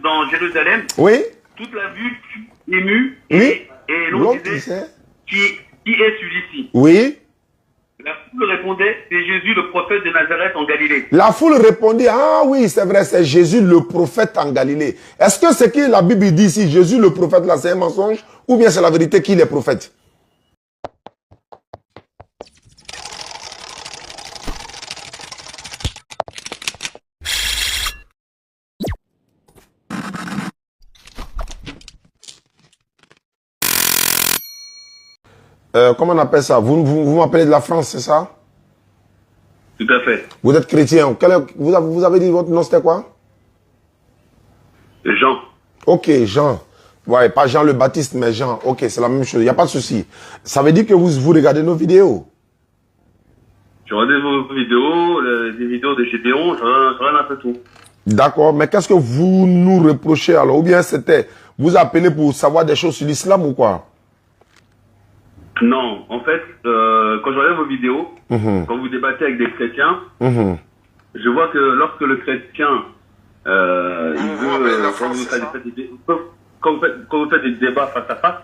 dans Jérusalem. Oui. Toute la vue fut émue. Oui. Et l'on disait, qui est celui-ci? Oui. La foule répondait, c'est Jésus, le prophète de Nazareth en Galilée. La foule répondit, ah oui, c'est vrai, c'est Jésus le prophète en Galilée. Est-ce que ce que la Bible dit ici, Jésus le prophète, là, c'est un mensonge, ou bien c'est la vérité qu'il est prophète? Comment on appelle ça? Vous m'appelez de la France, c'est ça? Tout à fait. Vous êtes chrétien. Vous avez dit votre nom, c'était quoi? Jean. Ok, Jean. Ouais, pas Jean le Baptiste, mais Jean. Ok, c'est la même chose. Il n'y a pas de souci. Ça veut dire que vous regardez nos vidéos? Je regarde vos vidéos, des vidéos de Gédéon, je regarde un peu tout. D'accord, mais qu'est-ce que vous nous reprochez alors? Ou bien c'était, vous appelez pour savoir des choses sur l'islam ou quoi? Non, en fait, quand je regarde vos vidéos, quand vous débattez avec des chrétiens, je vois que lorsque le chrétien, quand vous faites des débats face à face,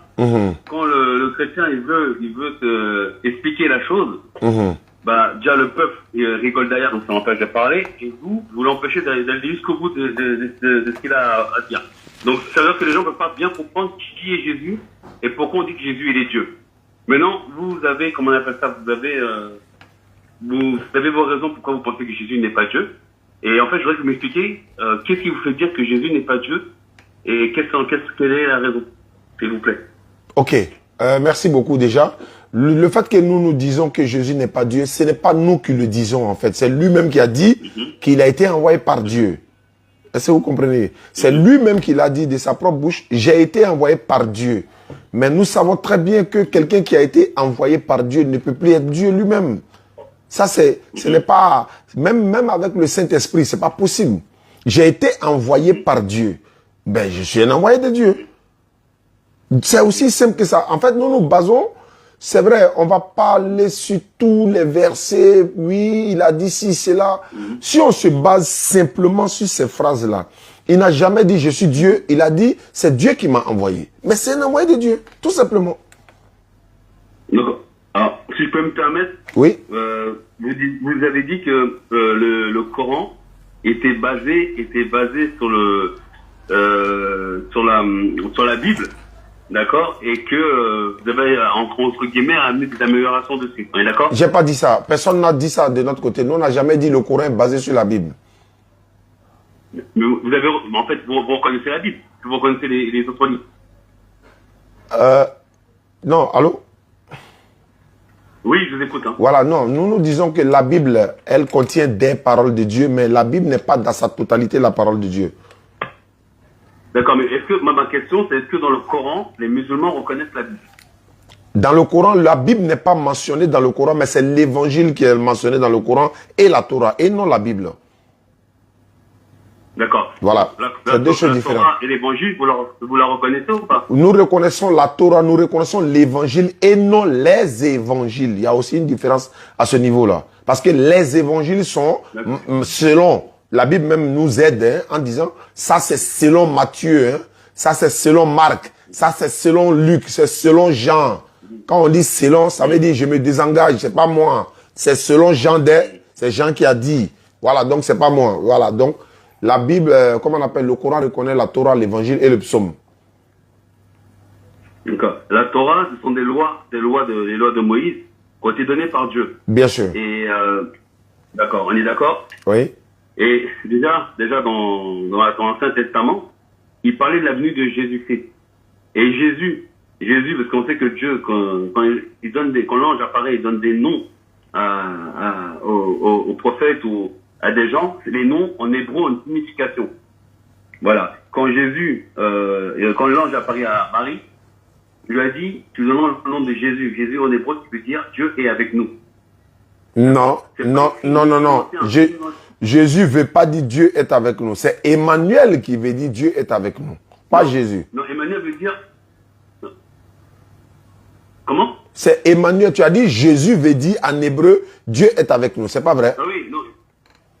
quand le chrétien il veut expliquer la chose, bah déjà le peuple il rigole derrière, donc ça l'empêche de parler, et vous l'empêchez d'aller jusqu'au bout de ce qu'il a à dire. Donc ça veut dire que les gens ne peuvent pas bien comprendre qui est Jésus et pourquoi on dit que Jésus il est Dieu. Maintenant, vous avez, comment on appelle ça, vous avez vos raisons pourquoi vous pensez que Jésus n'est pas Dieu. Et en fait, je voudrais que vous m'expliquiez qu'est-ce qui vous fait dire que Jésus n'est pas Dieu et quelle est la raison, s'il vous plaît. Ok, merci beaucoup déjà. Le fait que nous disons que Jésus n'est pas Dieu, ce n'est pas nous qui le disons en fait. C'est lui-même qui a dit qu'il a été envoyé par Dieu. Est-ce que vous comprenez? C'est lui-même qui l'a dit de sa propre bouche, j'ai été envoyé par Dieu. Mais nous savons très bien que quelqu'un qui a été envoyé par Dieu ne peut plus être Dieu lui-même. Ça, ce n'est pas, même avec le Saint-Esprit, c'est pas possible. J'ai été envoyé par Dieu. Ben, je suis un envoyé de Dieu. C'est aussi simple que ça. En fait, nous nous basons, c'est vrai, on va parler sur tous les versets. Oui, il a dit ci, cela. Si on se base simplement sur ces phrases-là, il n'a jamais dit je suis Dieu, il a dit c'est Dieu qui m'a envoyé. Mais c'est un envoyé de Dieu, tout simplement. D'accord. Alors, si je peux me permettre, oui. Vous avez dit que le Coran était basé sur la Bible, d'accord, et que vous avez entre guillemets amené des améliorations dessus. On est d'accord? J'ai pas dit ça. Personne n'a dit ça de notre côté. Nous on n'a jamais dit le Coran est basé sur la Bible. Mais en fait, vous reconnaissez la Bible, vous reconnaissez les autres livres. Non, allô? Oui, je vous écoute. Hein. Voilà, non, nous disons que la Bible, elle contient des paroles de Dieu, mais la Bible n'est pas dans sa totalité la parole de Dieu. D'accord, mais est-ce que, ma question, c'est est-ce que dans le Coran, les musulmans reconnaissent la Bible? Dans le Coran, la Bible n'est pas mentionnée dans le Coran, mais c'est l'évangile qui est mentionné dans le Coran et la Torah, et non la Bible. D'accord. Voilà, c'est deux choses différentes. La Torah et l'évangile, vous la reconnaissez ou pas? Nous reconnaissons la Torah, nous reconnaissons l'évangile et non les évangiles. Il y a aussi une différence à ce niveau-là. Parce que les évangiles sont selon, la Bible même nous aide en disant, ça c'est selon Matthieu, ça c'est selon Marc, ça c'est selon Luc, c'est selon Jean. Quand on dit selon, ça veut dire je me désengage, c'est pas moi. C'est selon Jean c'est Jean qui a dit. Voilà, donc c'est pas moi. Voilà, donc la Bible, comment on appelle, le Coran reconnaît la Torah, l'évangile et le psaume. D'accord. La Torah, ce sont les lois de Moïse qui ont été données par Dieu. Bien sûr. Et d'accord, on est d'accord? Oui. Et déjà dans l'Ancien Testament, il parlait de la venue de Jésus-Christ. Et Jésus, parce qu'on sait que Dieu, quand l'ange apparaît, il donne des noms aux prophètes ou à des gens, les noms en hébreu ont une signification. Voilà. Quand quand l'ange apparaît à Marie, il lui a dit, tu donnes le nom de Jésus. Jésus en hébreu, qui veut dire Dieu est avec nous. Non. Jésus ne veut pas dire Dieu est avec nous. C'est Emmanuel qui veut dire Dieu est avec nous. Pas Jésus. Non, Emmanuel veut dire... Comment? C'est Emmanuel. Tu as dit Jésus veut dire en hébreu Dieu est avec nous. C'est pas vrai? Ah oui, non.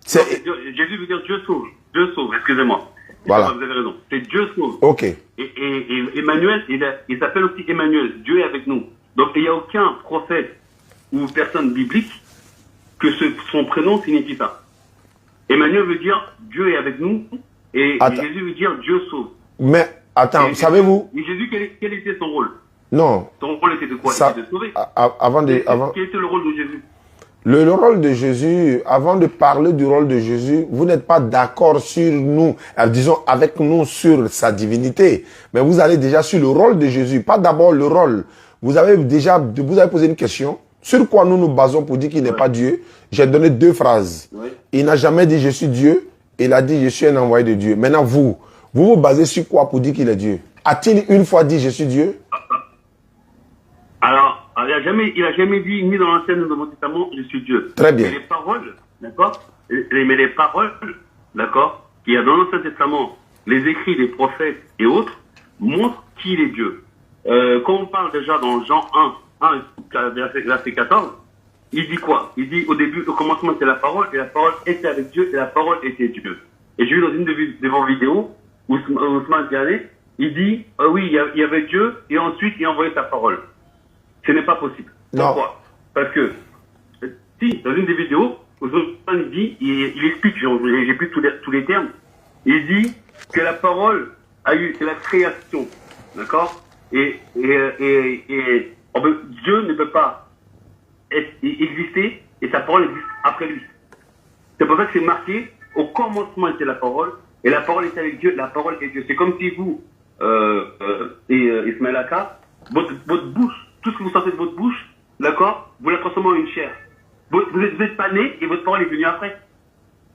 Jésus veut dire Dieu sauve. Dieu sauve, excusez-moi. Voilà. Vous avez raison. C'est Dieu sauve. Ok. Et Emmanuel, il s'appelle aussi Emmanuel. Dieu est avec nous. Donc il n'y a aucun prophète ou personne biblique que son prénom signifie ça. Emmanuel veut dire Dieu est avec nous et Jésus veut dire Dieu sauve. Mais attends, savez-vous? Et Jésus, quel était son rôle? Non. Son rôle était de quoi? C'était de sauver. Quel était le rôle de Jésus? Le rôle de Jésus, avant de parler du rôle de Jésus, vous n'êtes pas d'accord sur nous, disons avec nous sur sa divinité, mais vous allez déjà sur le rôle de Jésus, pas d'abord le rôle. Vous avez posé une question, sur quoi nous nous basons pour dire qu'il n'est pas Dieu. J'ai donné 2 phrases. Ouais. Il n'a jamais dit je suis Dieu, il a dit je suis un envoyé de Dieu. Maintenant vous basez sur quoi pour dire qu'il est Dieu? A-t-il une fois dit je suis Dieu? Alors, il a jamais dit, ni dans l'Ancien ni dans le Nouveau Testament, je suis Dieu. Très bien. Mais les paroles, d'accord? Mais les paroles, d'accord, qu'il y a dans l'Ancien Testament, les écrits des prophètes et autres, montrent qu'il est Dieu. Quand on parle déjà dans Jean 1, verset 14, il dit quoi? Il dit, au commencement, c'est la parole, et la parole était avec Dieu, et la parole était Dieu. Et j'ai vu dans une de vos vidéos, Ousmane Diané, il dit, oui, il y avait Dieu, et ensuite, il a envoyé sa parole. Ce n'est pas possible. Non. Pourquoi? Parce que, si, dans une des vidéos, Ousmane dit, il explique, j'ai plus tous les termes, il dit que la parole c'est la création. D'accord? Et Dieu ne peut pas exister et sa parole existe après lui. C'est pour ça que c'est marqué, au commencement était la parole, et la parole était avec Dieu, la parole est Dieu. C'est comme si vous, Ismaël Aka, votre bouche, tout ce que vous sortez de votre bouche, d'accord, vous la transformez en une chair. Vous n'êtes pas né et votre parole est venue après.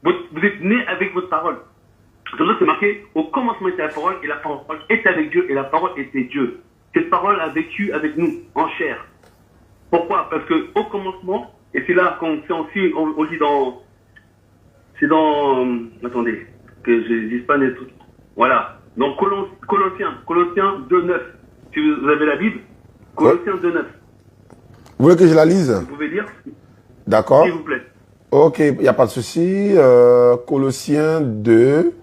Vous êtes né avec votre parole. C'est pour ça que c'est marqué, au commencement était la parole, et la parole était avec Dieu, et la parole était Dieu. Cette parole a vécu avec nous, en chair. Pourquoi? Parce que au commencement, et c'est là qu'on on lit dans... C'est dans... Attendez, que je ne dise pas des trucs. Voilà. Donc Colossiens 2.9. Si vous avez la Bible, Colossiens 2.9. Vous voulez que je la lise? Vous pouvez lire? D'accord. S'il vous plaît. Ok, il n'y a pas de souci. Colossiens 2,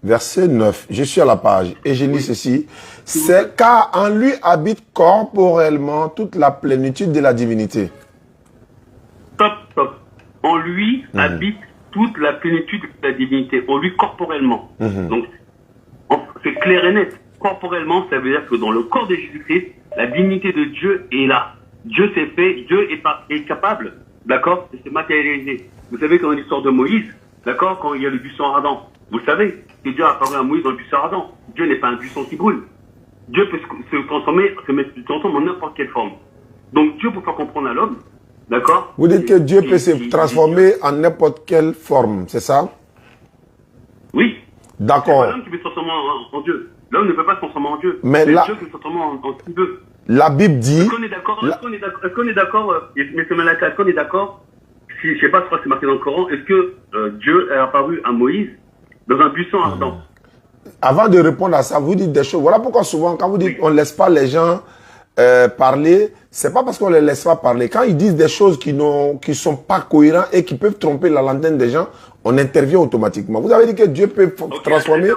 verset 9. Je suis à la page et je lis ceci. C'est car en lui habite corporellement toute la plénitude de la divinité. Top. En lui habite toute la plénitude de la divinité. En lui corporellement. Donc, c'est clair et net. Corporellement, ça veut dire que dans le corps de Jésus-Christ, la divinité de Dieu est là. Dieu s'est fait, Dieu est capable, d'accord, de se matérialiser. Vous savez, dans l'histoire de Moïse, d'accord, quand il y a le buisson ardent, vous savez que Dieu a apparu à Moïse dans le buisson ardent. Dieu n'est pas un buisson qui brûle. Dieu peut se transformer en n'importe quelle forme. Donc Dieu peut faire comprendre à l'homme, d'accord. Vous dites que Dieu peut se transformer en n'importe quelle forme, c'est ça? Oui. D'accord. C'est pas l'homme qui peut se transformer en Dieu. L'homme ne peut pas se transformer en Dieu. Mais là, Dieu peut se transformer en ce qu'il veut. La Bible dit... Est-ce qu'on est d'accord, est-ce qu'on est d'accord, si, je sais pas, je crois que c'est marqué dans le Coran, est-ce que Dieu est apparu à Moïse dans un buisson ardent? Avant de répondre à ça, vous dites des choses. Voilà pourquoi souvent, quand vous dites on ne laisse pas les gens parler, c'est pas parce qu'on ne les laisse pas parler. Quand ils disent des choses qui sont pas cohérentes et qui peuvent tromper la lanterne des gens, on intervient automatiquement. Vous avez dit que Dieu peut transformer...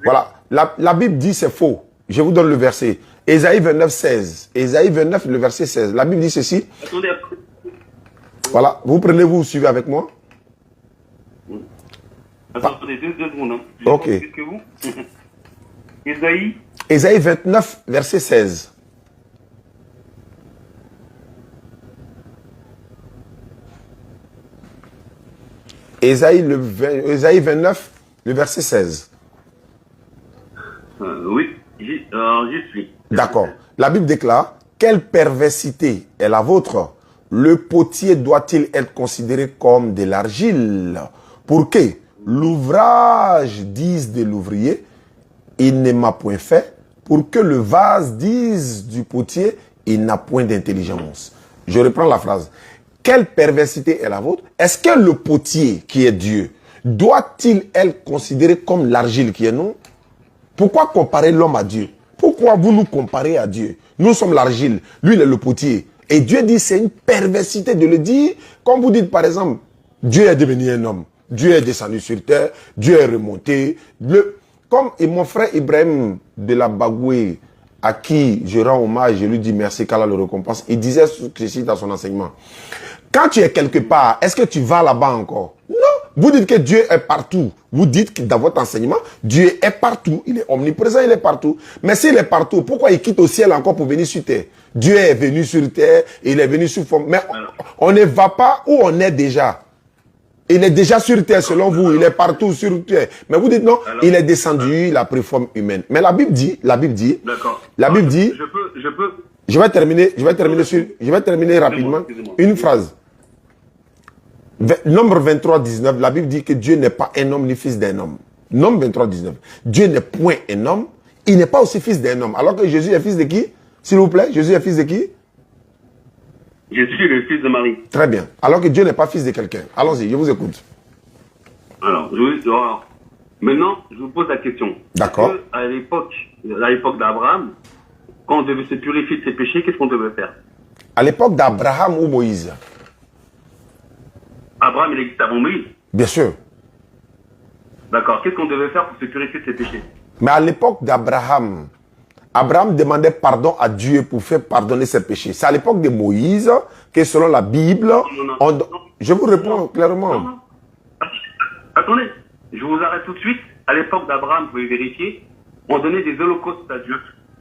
Voilà. La Bible dit c'est faux. Je vous donne le verset. Ésaïe 29, 16. Ésaïe 29, le verset 16. La Bible dit ceci. Attendez. Voilà. Vous prenez, vous suivez avec moi. Attendez, 2 secondes. Hein. Ok. Que vous. Ésaïe 29, verset 16. Ésaïe 29, le verset 16. Oui, j'y suis. D'accord. La Bible déclare, quelle perversité est la vôtre? Le potier doit-il être considéré comme de l'argile? Pour que l'ouvrage dise de l'ouvrier, il ne m'a point fait, pour que le vase dise du potier, il n'a point d'intelligence. Je reprends la phrase. Quelle perversité est la vôtre? Est-ce que le potier qui est Dieu, doit-il être considéré comme l'argile qui est nous? Pourquoi comparer l'homme à Dieu? Pourquoi vous nous comparez à Dieu? Nous sommes l'argile, lui il est le potier. Et Dieu dit c'est une perversité de le dire. Comme vous dites par exemple, Dieu est devenu un homme. Dieu est descendu sur terre, Dieu est remonté. Comme mon frère Ibrahim de la Bagoué, à qui je rends hommage, je lui dis merci qu'Allah le récompense, il disait ceci dans son enseignement. Quand tu es quelque part, est-ce que tu vas là-bas encore? Non. Vous dites que Dieu est partout. Vous dites que dans votre enseignement, Dieu est partout. Il est omniprésent, il est partout. Mais s'il est partout, pourquoi il quitte au ciel encore pour venir sur terre? Dieu est venu sur terre, il est venu sous forme. Mais on ne va pas où on est déjà. Il est déjà sur terre selon vous, il est partout sur terre. Mais vous dites non, il est descendu, il a pris forme humaine. Mais la Bible dit, d'accord. La Bible dit, je peux. je vais terminer rapidement une phrase. Nombre 23, 19, la Bible dit que Dieu n'est pas un homme ni fils d'un homme. Nombre 23, 19. Dieu n'est point un homme, il n'est pas aussi fils d'un homme. Alors que Jésus est fils de qui? S'il vous plaît, Jésus est fils de qui? Jésus est le fils de Marie. Très bien. Alors que Dieu n'est pas fils de quelqu'un. Allons-y, je vous écoute. Alors, maintenant, je vous pose la question. D'accord. À l'époque d'Abraham, quand on devait se purifier de ses péchés, qu'est-ce qu'on devait faire? À l'époque d'Abraham ou Moïse? Abraham, il existe avant Moïse. Bien sûr. D'accord. Qu'est-ce qu'on devait faire pour se purifier de ses péchés? Mais à l'époque d'Abraham, Abraham demandait pardon à Dieu pour faire pardonner ses péchés. C'est à l'époque de Moïse que selon la Bible, je vous réponds clairement. Non. Attendez, je vous arrête tout de suite. À l'époque d'Abraham, vous pouvez vérifier, on donnait des holocaustes à Dieu.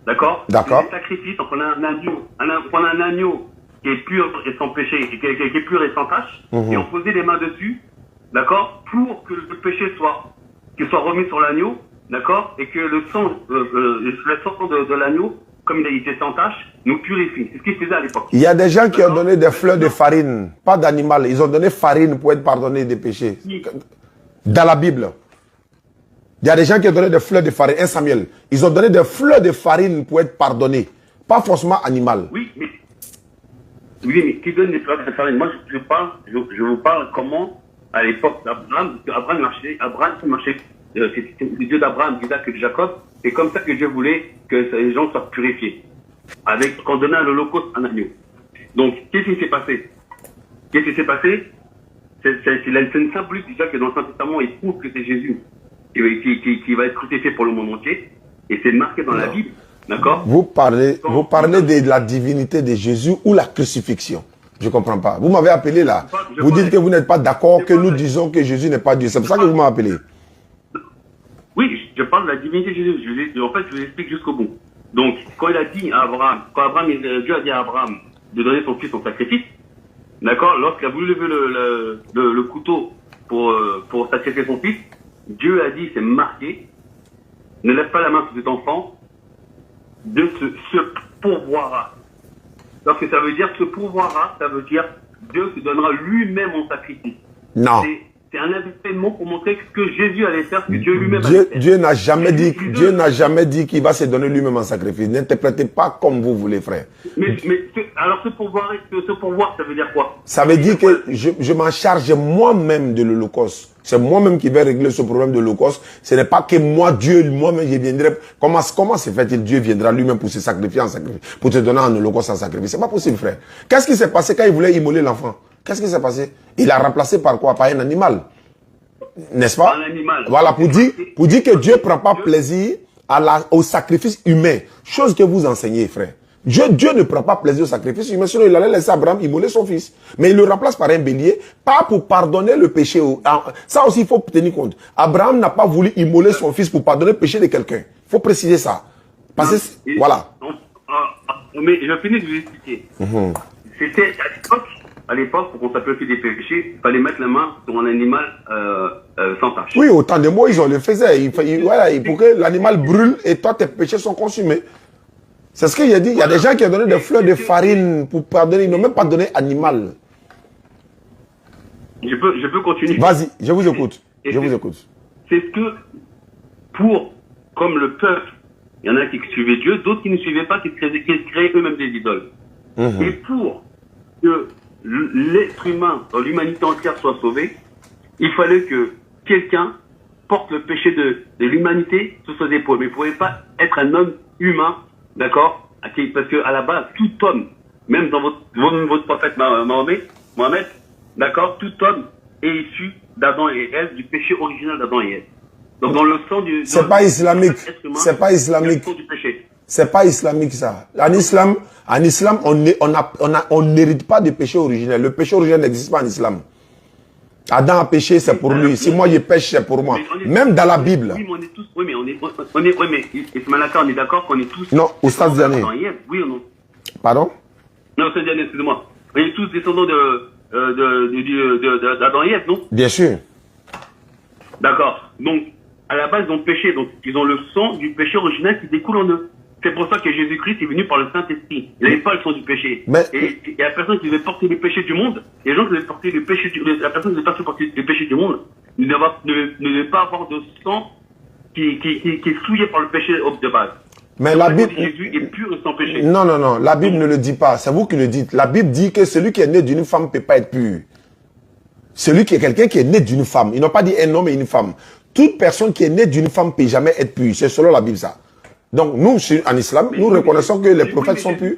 D'accord? D'accord. Des sacrifices, on prenait un agneau qui est pur et sans péché, qui est pur et sans tache, et on posait les mains dessus, d'accord, pour que le péché soit remis sur l'agneau, d'accord, et que le sang de l'agneau, comme il était sans tache, nous purifie. C'est ce qu'ils faisaient à l'époque. Il y a des gens qui ont donné des fleurs de farine, pas d'animal. Ils ont donné farine pour être pardonnés des péchés. Dans la Bible. Il y a des gens qui ont donné des fleurs de farine. 1 Samuel. Ils ont donné des fleurs de farine pour être pardonnés. Pas forcément animal. Oui, mais qui donne des fleurs de farine? Moi, je vous parle comment, à l'époque d'Abraham, Abraham marchait, c'était le Dieu d'Abraham, d'Isaac et de Jacob. C'est comme ça que Dieu voulait que les gens soient purifiés. Qu'on donnait à l'Holocauste un agneau. Donc, qu'est-ce qui s'est passé? C'est une symbolique déjà que dans le Saint-Testament, il prouve que c'est Jésus qui va être crucifié pour le monde entier. Et c'est marqué dans la Bible. D'accord? Vous parlez de la divinité de Jésus ou la crucifixion? Je ne comprends pas. Vous m'avez appelé là. Vous dites que vous n'êtes pas d'accord que nous disons que Jésus n'est pas Dieu. C'est pour ça que vous m'avez appelé. Oui, je parle de la divinité de Jésus. En fait, je vous explique jusqu'au bout. Donc, quand il a dit à Abraham, Dieu a dit à Abraham de donner son fils en sacrifice, d'accord, lorsqu'il a voulu lever le couteau pour sacrifier son fils, Dieu a dit, c'est marqué, ne lève pas la main sur cet enfant, Dieu se pourvoira. Donc, ça veut dire se pourvoira, ça veut dire Dieu se donnera lui-même en sacrifice. Non. C'est un événement pour montrer ce que Jésus allait faire, ce que Dieu lui-même allait faire. Dieu n'a jamais dit qu'il va se donner lui-même en sacrifice. N'interprétez pas comme vous voulez, frère. Alors ce pourvoir, ça veut dire quoi? Ça veut dire que je m'en charge moi-même de l'Holocauste. C'est moi-même qui vais régler ce problème de l'Holocauste. Ce n'est pas que moi-même, je viendrai. Comment se fait-il Dieu viendra lui-même pour se sacrifier en sacrifice, pour te donner un Holocauste en sacrifice? C'est pas possible, frère. Qu'est-ce qui s'est passé quand il voulait immoler l'enfant? Qu'est-ce qui s'est passé? Il a remplacé par quoi? Par un animal. N'est-ce pas? Un animal. Voilà, pour dire que Dieu ne prend pas plaisir au sacrifice humain. Chose que vous enseignez, frère. Dieu ne prend pas plaisir au sacrifice humain, sinon il allait laisser Abraham immoler son fils. Mais il le remplace par un bélier, pas pour pardonner le péché. Ça aussi, il faut tenir compte. Abraham n'a pas voulu immoler son fils pour pardonner le péché de quelqu'un. Il faut préciser ça. Parce que, voilà. Mais je finis de vous expliquer. C'était à l'époque, pour qu'on s'appelle des péchés, il fallait mettre la main sur un animal sans tache. Oui, au temps de Moïse, on le faisait. Voilà, pour que l'animal brûle et toi, tes péchés sont consumés. C'est ce qu'il a dit. Il y a des gens qui ont donné des fleurs de farine pour pardonner. Ils n'ont même pas donné animal. Je peux continuer. Vas-y, je vous écoute. Je vous écoute. C'est ce que, comme le peuple, il y en a qui suivaient Dieu, d'autres qui ne suivaient pas, qui créaient eux-mêmes des idoles. Et pour que l'être humain, dans l'humanité entière, soit sauvé, il fallait que quelqu'un porte le péché de l'humanité sur ses épaules. Mais il ne pouvait pas être un homme humain, d'accord? Parce qu'à la base, tout homme, même dans votre prophète Mohammed, d'accord, tout homme est issu d'Adam et Ève, du péché original d'Adam et Ève. Donc dans le sang du... C'est pas islamique. C'est pas islamique. C'est pas islamique ça. En islam, on n'hérite pas du péché originel. Le péché originel n'existe pas en islam. Adam a péché, c'est pour lui. Si moi je pêche, c'est pour moi. Même dans la Bible. Oui, mais on est tous... Oui, mais Ismailaka, on est d'accord qu'on est tous... Non, Oustaz Diané. Oui ou non? Pardon? Non, Oustaz Diané, excusez-moi. On est tous descendants d'Adam et Ève, non? Bien sûr. D'accord. Donc, à la base, ils ont péché. Donc, ils ont le sang du péché originel qui découle en eux. C'est pour ça que Jésus-Christ est venu par le Saint-Esprit. Il n'avait pas le sang du péché. Mais... Et la personne qui devait porter les péchés du monde, les gens qui devaient porter les péchés la personne qui devait porter les péchés du monde, ne devait pas avoir de sang qui est souillé par le péché de base. Mais la Bible... Jésus est pur et sans péché. Non, non, non. La Bible ne le dit pas. C'est vous qui le dites. La Bible dit que celui qui est né d'une femme ne peut pas être pur. Celui qui est quelqu'un qui est né d'une femme. Ils n'ont pas dit un homme et une femme. Toute personne qui est née d'une femme ne peut jamais être pure. C'est selon la Bible, ça. Donc, nous, en islam, nous reconnaissons que les prophètes sont purs.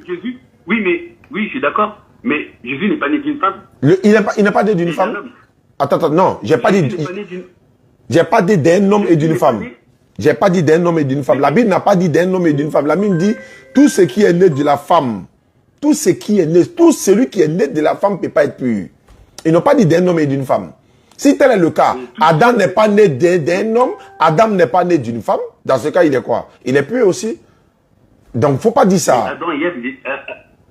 Oui, je suis d'accord. Mais Jésus n'est pas né d'une femme. Il n'est pas né d'une femme. Attends, non. J'ai pas dit d'un homme et d'une femme. J'ai pas dit d'un homme et d'une femme. La Bible n'a pas dit d'un homme et d'une femme. La Bible dit tout ce qui est né de la femme. Tout celui qui est né de la femme ne peut pas être pur. Ils n'ont pas dit d'un homme et d'une femme. Si tel est le cas, Adam n'est pas né d'un homme, Adam n'est pas né d'une femme, dans ce cas, il est quoi? Il est pur aussi. Donc, il ne faut pas dire ça. Adam et Ève,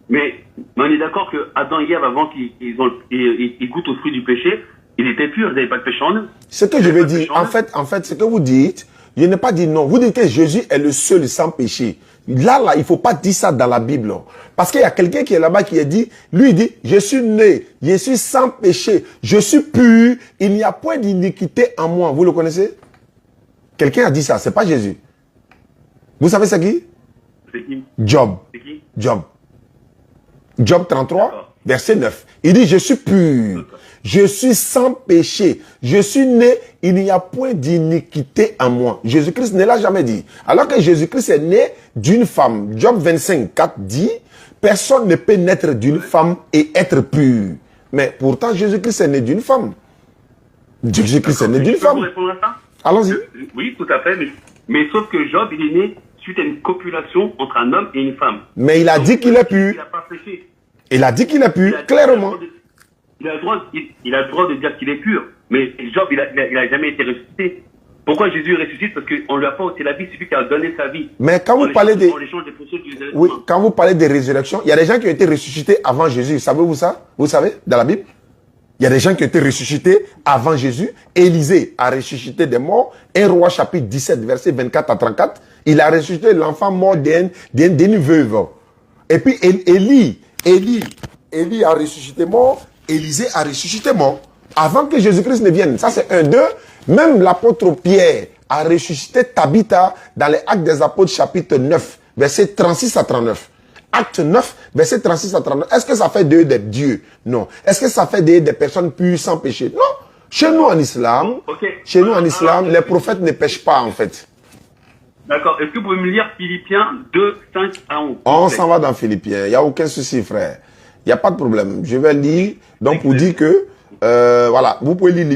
mais on est d'accord que Adam et Ève, avant qu'ils goûtent au fruit du péché, ils étaient purs, ils n'avaient pas de péché en eux. Ce que je veux dire, en fait, ce que vous dites, je n'ai pas dit non. Vous dites que Jésus est le seul sans péché. Là, il ne faut pas dire ça dans la Bible. Parce qu'il y a quelqu'un qui est là-bas qui a dit, lui il dit, je suis né, je suis sans péché, je suis pur, il n'y a point d'iniquité en moi. Vous le connaissez? Quelqu'un a dit ça, c'est pas Jésus. Vous savez c'est qui? C'est qui? Job. C'est qui? Job. Job 33, verset 9. Il dit, je suis pur. Je suis sans péché. Je suis né, il n'y a point d'iniquité en moi. Jésus-Christ ne l'a jamais dit. Alors que Jésus-Christ est né d'une femme. Job 25, 4 dit, personne ne peut naître d'une femme et être pur. Mais pourtant, Jésus-Christ est né d'une femme. Jésus-Christ est né d'une femme. Vous répondre à ça? Allons-y. Oui, tout à fait. Mais sauf que Job, il est né suite à une copulation entre un homme et une femme. Mais il a dit qu'il est pur. Il n'a pas péché. Il a dit qu'il est pur, clairement. Il a le droit de dire qu'il est pur. Mais Job, il a jamais été ressuscité. Pourquoi Jésus ressuscite? Parce qu'on ne lui a pas ôté la vie, c'est lui qui a donné sa vie. Mais quand vous parlez quand vous parlez des résurrections, il y a des gens qui ont été ressuscités avant Jésus. Savez-vous ça? Vous savez, dans la Bible? Il y a des gens qui ont été ressuscités avant Jésus. Élisée a ressuscité des morts. 1 Roi chapitre 17, verset 24 à 34. Il a ressuscité l'enfant mort d'une veuve. Et puis Élie a ressuscité mort. Élisée a ressuscité mort. Avant que Jésus-Christ ne vienne. Ça c'est 1, 2. Même l'apôtre Pierre a ressuscité Tabitha dans les Actes des Apôtres chapitre 9, verset 36 à 39. Acte 9, verset 36 à 39. Est-ce que ça fait d'eux des dieux? Non. Est-ce que ça fait des personnes pures sans péché? Non. Chez nous en islam, les prophètes ne pêchent pas en fait. D'accord. Est-ce que vous pouvez me lire Philippiens 2, 5 à 11? On s'en va dans Philippiens. Il n'y a aucun souci, frère. Il n'y a pas de problème. Je vais lire. Donc, pour dire que, voilà, vous pouvez lire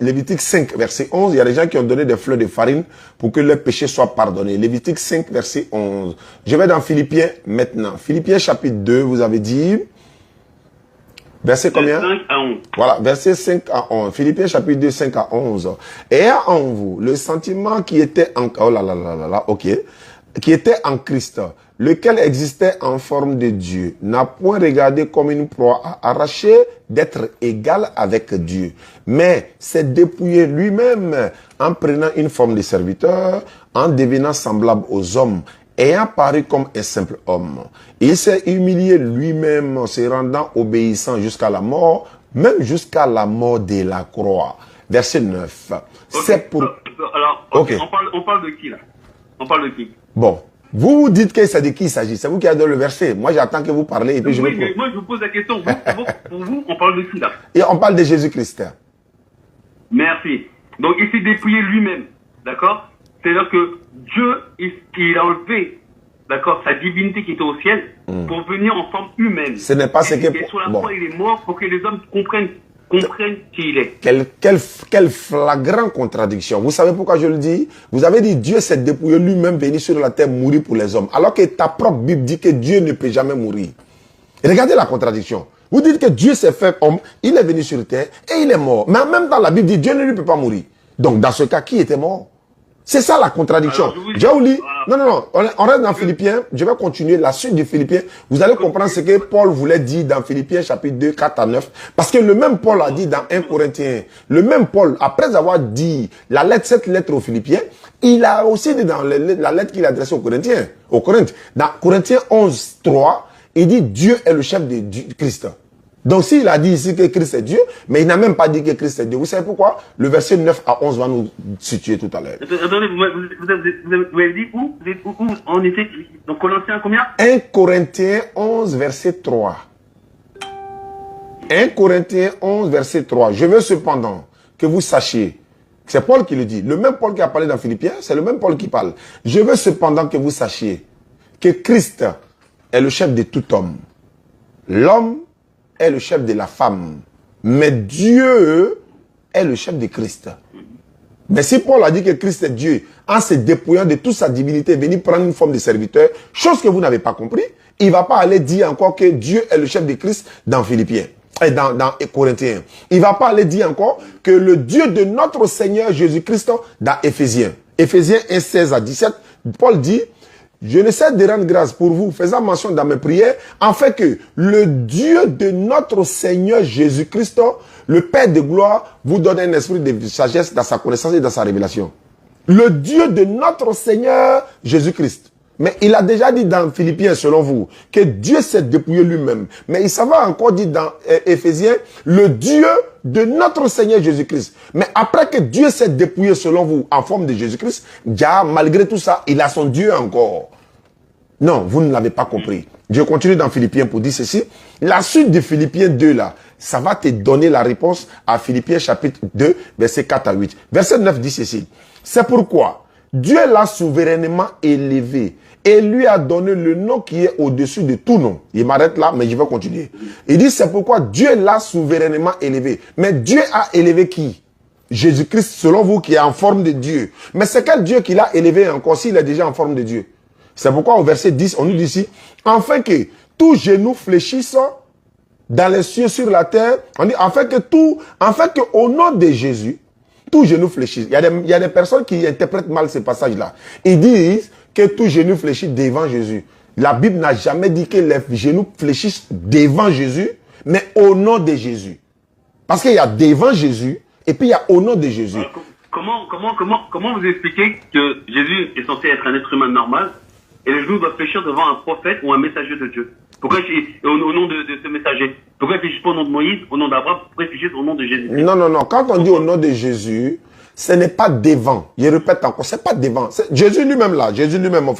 Lévitique 5, verset 11. Il y a des gens qui ont donné des fleurs de farine pour que leurs péchés soient pardonnés. Lévitique 5, verset 11. Je vais dans Philippiens maintenant. Philippiens chapitre 2, vous avez dit. Verset combien? 5 à 11. Voilà, verset 5 à 11. Philippiens chapitre 2, 5 à 11. Et en vous, le sentiment qui était en... Oh là là là là là, ok. Qui était en Christ, lequel existait en forme de Dieu, n'a point regardé comme une proie à arracher d'être égal avec Dieu, mais s'est dépouillé lui-même en prenant une forme de serviteur, en devenant semblable aux hommes, ayant paru comme un simple homme. Il s'est humilié lui-même en se rendant obéissant jusqu'à la mort, même jusqu'à la mort de la croix. Verset 9. Okay. C'est pour... Alors, okay. On parle de qui là? On parle de qui? Bon, vous dites que c'est de qui il s'agit. C'est vous qui avez donné le verset. Moi, j'attends que vous parlez et puis moi, je vous pose la question. Pour vous, on parle de qui là? Et on parle de Jésus-Christ. Merci. Donc, il s'est dépouillé lui-même. D'accord? C'est-à-dire que Dieu, il a enlevé, d'accord, sa divinité qui était au ciel pour venir en forme humaine. Ce n'est pas ce que... Et sur la croix, il est mort pour que les hommes comprennent comprenne qui il est. Quelle flagrante contradiction. Vous savez pourquoi je le dis? Vous avez dit Dieu s'est dépouillé lui-même, venir sur la terre, mourir pour les hommes. Alors que ta propre Bible dit que Dieu ne peut jamais mourir. Regardez la contradiction. Vous dites que Dieu s'est fait homme, il est venu sur terre et il est mort. Mais en même temps, la Bible dit Dieu ne lui peut pas mourir. Donc, dans ce cas, qui était mort? C'est ça la contradiction. Jaouli, non, on reste dans Philippiens. Je vais continuer la suite de Philippiens. Vous allez comprendre ce que Paul voulait dire dans Philippiens chapitre 2, 4 à 9. Parce que le même Paul a dit dans 1 Corinthiens, le même Paul, après avoir dit cette lettre aux Philippiens, il a aussi dit dans la lettre qu'il a adressée aux Corinthiens, dans Corinthiens 11, 3, il dit Dieu est le chef de Christ. Donc s'il a dit ici que Christ est Dieu, mais il n'a même pas dit que Christ est Dieu. Vous savez pourquoi? Le verset 9 à 11 va nous situer tout à l'heure. Attendez, vous avez dit où? On était dans Corinthiens combien? 1 Corinthiens 11, verset 3. 1 Corinthiens 11, verset 3. Je veux cependant que vous sachiez, c'est Paul qui le dit, le même Paul qui a parlé dans Philippiens, c'est le même Paul qui parle. Je veux cependant que vous sachiez que Christ est le chef de tout homme. L'homme est le chef de la femme. Mais Dieu est le chef de Christ. Mais si Paul a dit que Christ est Dieu, en se dépouillant de toute sa divinité, venir prendre une forme de serviteur, chose que vous n'avez pas compris, il ne va pas aller dire encore que Dieu est le chef de Christ dans Philippiens, et dans Corinthiens. Il ne va pas aller dire encore que le Dieu de notre Seigneur Jésus-Christ dans Éphésiens. Éphésiens 1, 16 à 17, Paul dit, je ne cesse de rendre grâce pour vous, faisant mention dans mes prières, en fait que le Dieu de notre Seigneur Jésus-Christ, le Père de gloire, vous donne un esprit de sagesse dans sa connaissance et dans sa révélation. Le Dieu de notre Seigneur Jésus-Christ. Mais il a déjà dit dans Philippiens, selon vous, que Dieu s'est dépouillé lui-même. Mais il s'avait encore dit dans Éphésiens, le Dieu de notre Seigneur Jésus-Christ. Mais après que Dieu s'est dépouillé, selon vous, en forme de Jésus-Christ, déjà, malgré tout ça, il a son Dieu encore. Non, vous ne l'avez pas compris. Je continue dans Philippiens pour dire ceci. La suite de Philippiens 2, là, ça va te donner la réponse à Philippiens chapitre 2, versets 4 à 8. Verset 9 dit ceci. C'est pourquoi Dieu l'a souverainement élevé et lui a donné le nom qui est au-dessus de tout nom. Il m'arrête là, mais je vais continuer. Il dit, c'est pourquoi Dieu l'a souverainement élevé. Mais Dieu a élevé qui? Jésus-Christ, selon vous, qui est en forme de Dieu. Mais c'est quel Dieu qu'il a élevé encore s'il est déjà en forme de Dieu? C'est pourquoi au verset 10, on nous dit ici, afin que tout genou fléchisse dans les cieux, sur la terre, on dit, afin que au nom de Jésus, tout genou fléchisse. Il y a des personnes qui interprètent mal ces passages-là. Ils disent que tout genou fléchit devant Jésus. La Bible n'a jamais dit que les genoux fléchissent devant Jésus, mais au nom de Jésus. Parce qu'il y a devant Jésus, et puis il y a au nom de Jésus. Comment vous expliquez que Jésus est censé être un être humain normal, et les genoux doivent fléchir devant un prophète ou un messager de Dieu? Pourquoi au nom de ce messager? Pourquoi il ne fléchit pas au nom de Moïse, au nom d'Abraham? Pourquoi il fléchit au nom de Jésus? Non. Quand on dit au nom de Jésus, ce n'est pas devant. Je répète encore, ce n'est pas devant. Jésus lui-même là, Jésus lui-même, mon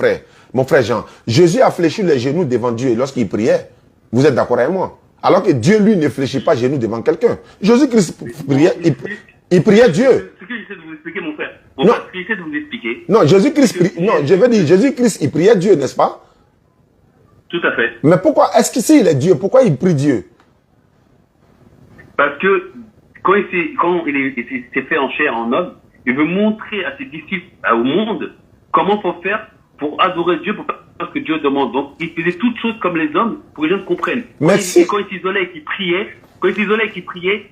frère Jean. Jésus a fléchi les genoux devant Dieu lorsqu'il priait. Vous êtes d'accord avec moi? Alors que Dieu, lui, ne fléchit pas les genoux devant quelqu'un. Jésus-Christ priait, il priait Dieu. Ce que j'essaie de vous expliquer, mon frère. Non. Ce que j'essaie de vous expliquer. Non, je veux dire, Jésus-Christ, il priait Dieu, n'est-ce pas? Tout à fait. Mais pourquoi, est-ce que s'il est Dieu, pourquoi il prie Dieu? Parce que quand il s'est fait en chair, en homme, il veut montrer à ses disciples, au monde, comment faut faire pour adorer Dieu, pour faire ce que Dieu demande. Donc, il faisait toutes choses comme les hommes pour que les gens comprennent. Quand il s'isolait et qu'il priait,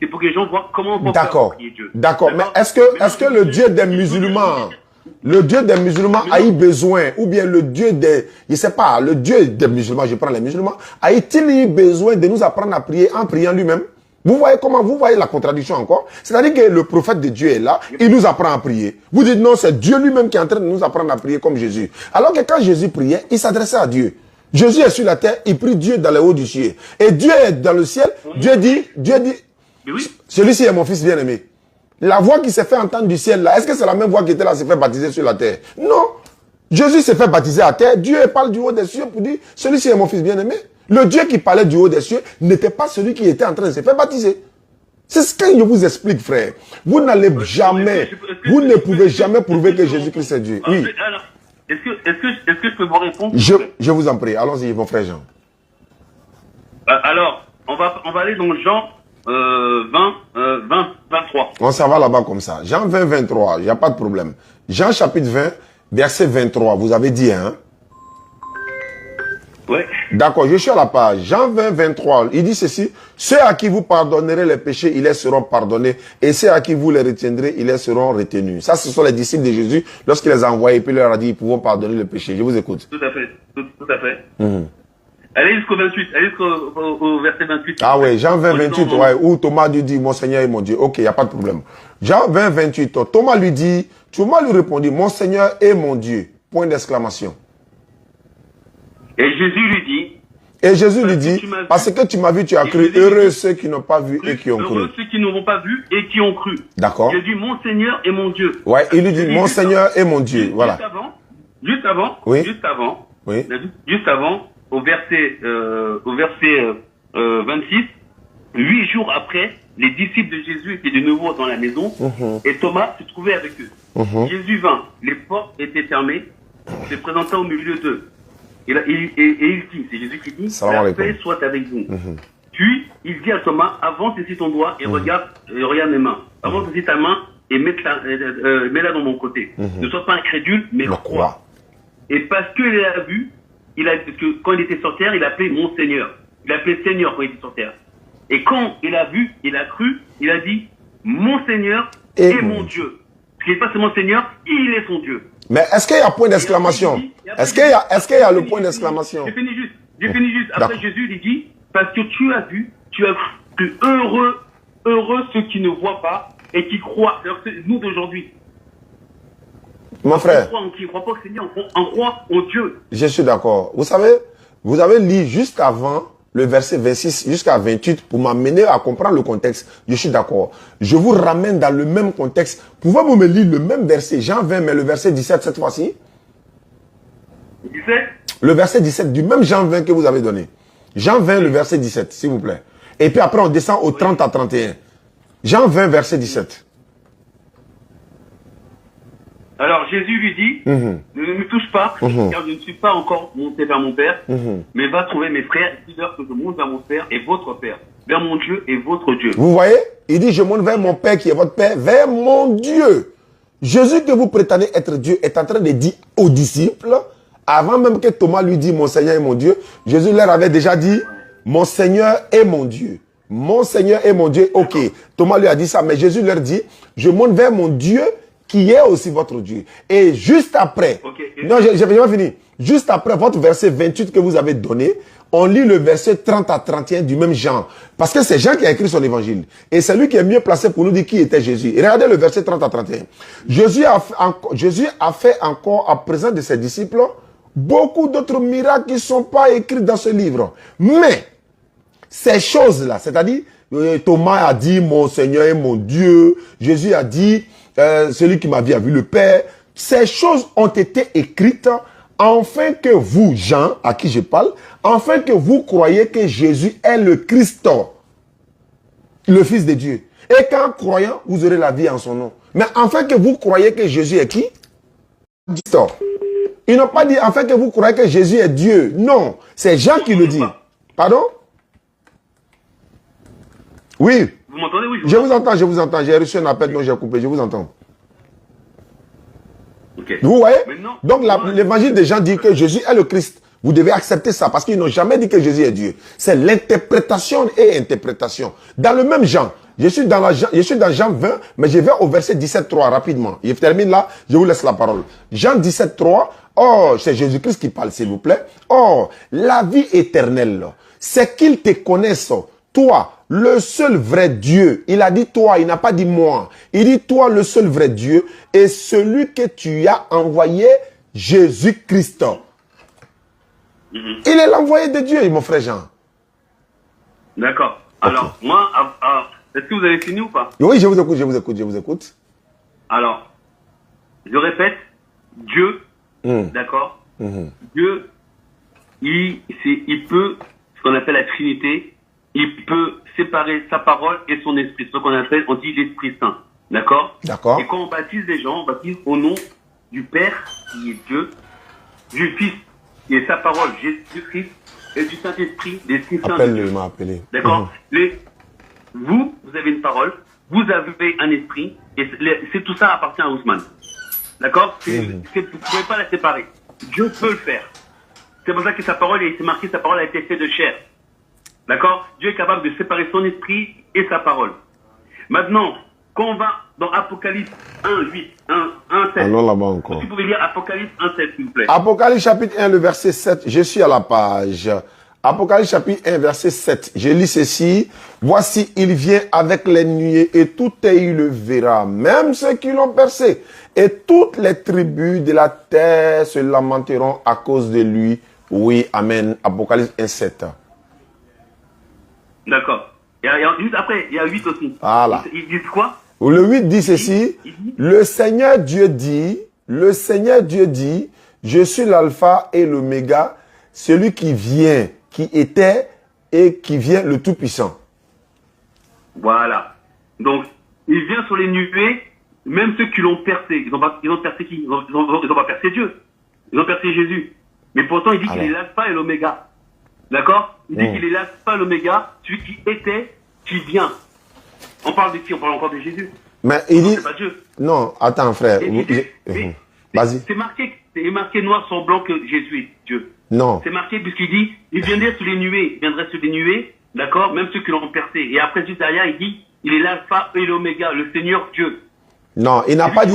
c'est pour que les gens voient comment on peut faire pour prier Dieu. D'accord, mais est-ce que le Dieu des musulmans, a eu besoin, ou bien le Dieu des, je sais pas, le Dieu des musulmans, je prends les musulmans, a-t-il eu besoin de nous apprendre à prier en priant lui-même? Vous voyez la contradiction encore? C'est-à-dire que le prophète de Dieu est là, il nous apprend à prier. Vous dites non, c'est Dieu lui-même qui est en train de nous apprendre à prier comme Jésus. Alors que quand Jésus priait, il s'adressait à Dieu. Jésus est sur la terre, il prie Dieu dans les hauts du ciel. Et Dieu est dans le ciel, Dieu dit, oui. Celui-ci est mon fils bien-aimé. La voix qui s'est fait entendre du ciel là, est-ce que c'est la même voix qui était là, s'est fait baptiser sur la terre? Non. Jésus s'est fait baptiser à terre, Dieu parle du haut des cieux pour dire, celui-ci est mon fils bien-aimé. Le Dieu qui parlait du haut des cieux n'était pas celui qui était en train de se faire baptiser. C'est ce que je vous explique, frère. Vous n'allez jamais, vous ne pouvez jamais prouver que Jésus-Christ est Dieu. Oui. Alors, est-ce que je peux vous répondre? Je vous en prie. Allons-y, mon frère Jean. Alors, on va aller dans Jean 23. On s'en va là-bas comme ça. Jean 20, 23, il n'y a pas de problème. Jean chapitre 20, verset 23, vous avez dit, hein? Ouais. D'accord, je suis à la page. Jean 20, 23, il dit ceci. Ceux à qui vous pardonnerez les péchés, ils les seront pardonnés. Et ceux à qui vous les retiendrez, ils les seront retenus. Ça, ce sont les disciples de Jésus lorsqu'il les a envoyés, puis il leur a dit, ils pourront pardonner le péché. Je vous écoute. Tout à fait. Tout à fait. Allez jusqu'au 28. Allez jusqu'au verset 28. Ah ouais, Jean 20, 28, ouais, où Thomas lui dit, mon Seigneur et mon Dieu. Ok, il n'y a pas de problème. Jean 20, 28, Thomas lui répondit, mon Seigneur et mon Dieu. Point d'exclamation. Et Jésus lui dit, parce que tu m'as vu, tu as cru. Heureux ceux qui n'ont pas vu et qui ont cru. Heureux ceux qui n'auront pas vu et qui ont cru. D'accord. Il dit, mon Seigneur et mon Dieu. Ouais, il lui dit, mon Seigneur et mon Dieu. Voilà. Juste avant, au verset 26, 8 jours après, les disciples de Jésus étaient de nouveau dans la maison et Thomas se trouvait avec eux. Jésus vint, les portes étaient fermées, se présenta au milieu d'eux. Et il dit, c'est Jésus qui dit, la paix soit avec vous. Puis, il dit à Thomas, avance ici ton doigt et regarde mes mains. Avance ici ta main et mets-la dans mon côté. Ne sois pas incrédule, mais crois. Et parce qu'il l'a vu, parce que quand il était sur terre, il appelait mon Seigneur. Il appelait Seigneur quand il était sur terre. Et quand il a vu, il a cru, il a dit, mon Seigneur et mon Dieu. Parce qu'il n'est pas seulement Seigneur, il est son Dieu. Mais est-ce qu'il y a point d'exclamation? Est-ce qu'il y a le point d'exclamation? J'ai fini juste. Après Jésus, il dit, parce que tu as vu, tu as cru. Heureux ceux qui ne voient pas et qui croient. Alors, nous d'aujourd'hui. Mon frère. On ne croit pas au Seigneur, on croit au Dieu. Je suis d'accord. Vous savez, vous avez lu juste avant le verset 26 jusqu'à 28 pour m'amener à comprendre le contexte. Je suis d'accord. Je vous ramène dans le même contexte. Pouvez-vous me lire le même verset, Jean 20, mais le verset 17 cette fois-ci? 17? Le verset 17 du même Jean 20 que vous avez donné. Jean 20, le verset 17, s'il vous plaît. Et puis après, on descend au 30 à 31. Jean 20, verset 17. Alors Jésus lui dit, ne me touche pas, car je ne suis pas encore monté vers mon Père, mais va trouver mes frères, et dis-leur que je monte vers mon Père et votre Père, vers mon Dieu et votre Dieu. Vous voyez? Il dit, je monte vers mon Père qui est votre Père, vers mon Dieu. Jésus que vous prétendez être Dieu est en train de dire aux disciples, avant même que Thomas lui dise mon Seigneur et mon Dieu, Jésus leur avait déjà dit, mon Seigneur et mon Dieu. Mon Seigneur et mon Dieu, ok. Thomas lui a dit ça, mais Jésus leur dit, je monte vers mon Dieu qui est aussi votre Dieu. Et juste après, non, j'ai pas fini. Juste après votre verset 28 que vous avez donné, on lit le verset 30 à 31 du même Jean. Parce que c'est Jean qui a écrit son évangile. Et c'est lui qui est mieux placé pour nous dire qui était Jésus. Et regardez le verset 30 à 31. Jésus a fait encore à présent de ses disciples beaucoup d'autres miracles qui ne sont pas écrits dans ce livre. Mais, ces choses-là, c'est-à-dire, Thomas a dit mon Seigneur et mon Dieu. Jésus a dit, celui qui m'a vu a vu le Père. Ces choses ont été écrites afin que vous, Jean, à qui je parle, afin que vous croyez que Jésus est le Christ, le Fils de Dieu. Et qu'en croyant, vous aurez la vie en son nom. Mais afin que vous croyez que Jésus est qui? Ils n'ont pas dit afin que vous croyez que Jésus est Dieu. Non, c'est Jean qui le dit. Pardon? Oui. Vous m'entendez? Oui. Je vous entends. J'ai reçu un appel, donc j'ai coupé. Je vous entends. Okay. Vous voyez? Maintenant, donc l'évangile des gens dit que Jésus est le Christ. Vous devez accepter ça parce qu'ils n'ont jamais dit que Jésus est Dieu. C'est l'interprétation et interprétation. Dans le même Jean, je suis dans Jean 20, mais je vais au verset 17.3 rapidement. Je termine là, je vous laisse la parole. Jean 17.3, oh, c'est Jésus-Christ qui parle, s'il vous plaît. Oh, la vie éternelle, c'est qu'ils te connaissent, toi, le seul vrai Dieu. Il a dit toi, il n'a pas dit moi. Il dit toi, le seul vrai Dieu, et celui que tu as envoyé, Jésus-Christ. Il est l'envoyé de Dieu, mon frère Jean. D'accord. Alors, moi, est-ce que vous avez fini ou pas? Oui, je vous écoute. Alors, je répète, Dieu, d'accord? Dieu, il peut, ce qu'on appelle la Trinité, il peut séparer sa parole et son esprit, ce qu'on appelle, on dit l'Esprit Saint. D'accord? D'accord. Et quand on baptise les gens, on baptise au nom du Père, qui est Dieu, du Fils, qui est sa parole, Jésus-Christ, et du Saint-Esprit, l'Esprit Saint. Appelle-le, il m'a appelé. D'accord? vous avez une parole, vous avez un esprit, et c'est tout ça appartient à Ousmane. D'accord? Vous ne pouvez pas la séparer. Dieu peut le faire. C'est pour ça que sa parole, c'est marqué, sa parole a été faite de chair. D'accord? Dieu est capable de séparer son esprit et sa parole. Maintenant, quand on va dans Apocalypse 1, 8, 1, 7. Allons là-bas encore. Si vous pouvez lire Apocalypse 1, 7, s'il vous plaît. Apocalypse chapitre 1, le verset 7. Je suis à la page. Apocalypse chapitre 1, verset 7. Je lis ceci. Voici, il vient avec les nuées et tout œil le verra, même ceux qui l'ont percé. Et toutes les tribus de la terre se lamenteront à cause de lui. Oui, amen. Apocalypse 1, 7. D'accord. Juste après, il y a 8 aussi. Voilà. Ils disent quoi? Le 8 dit ceci. Le Seigneur Dieu dit, je suis l'alpha et l'oméga, celui qui vient, qui était et qui vient, le Tout-Puissant. Voilà. Donc, il vient sur les nuées, même ceux qui l'ont percé. Ils ont percé qui? Ils ont pas percé Dieu. Ils ont percé Jésus. Mais pourtant, il dit qu'il est l'alpha et l'oméga. D'accord? Il dit qu'il est l'alpha et l'oméga, celui qui était, qui vient. On parle de qui? On parle encore de Jésus. Mais il dit... C'est pas Dieu. Non, attends frère. Vas-y. C'est marqué noir sur blanc que Jésus est Dieu. Non. C'est marqué puisqu'il dit, il viendrait sur les nuées, il viendrait sur les nuées, d'accord, même ceux qui l'ont percé. Et après, juste derrière, il dit, il est l'alpha et l'oméga, le Seigneur Dieu. Non, il n'a pas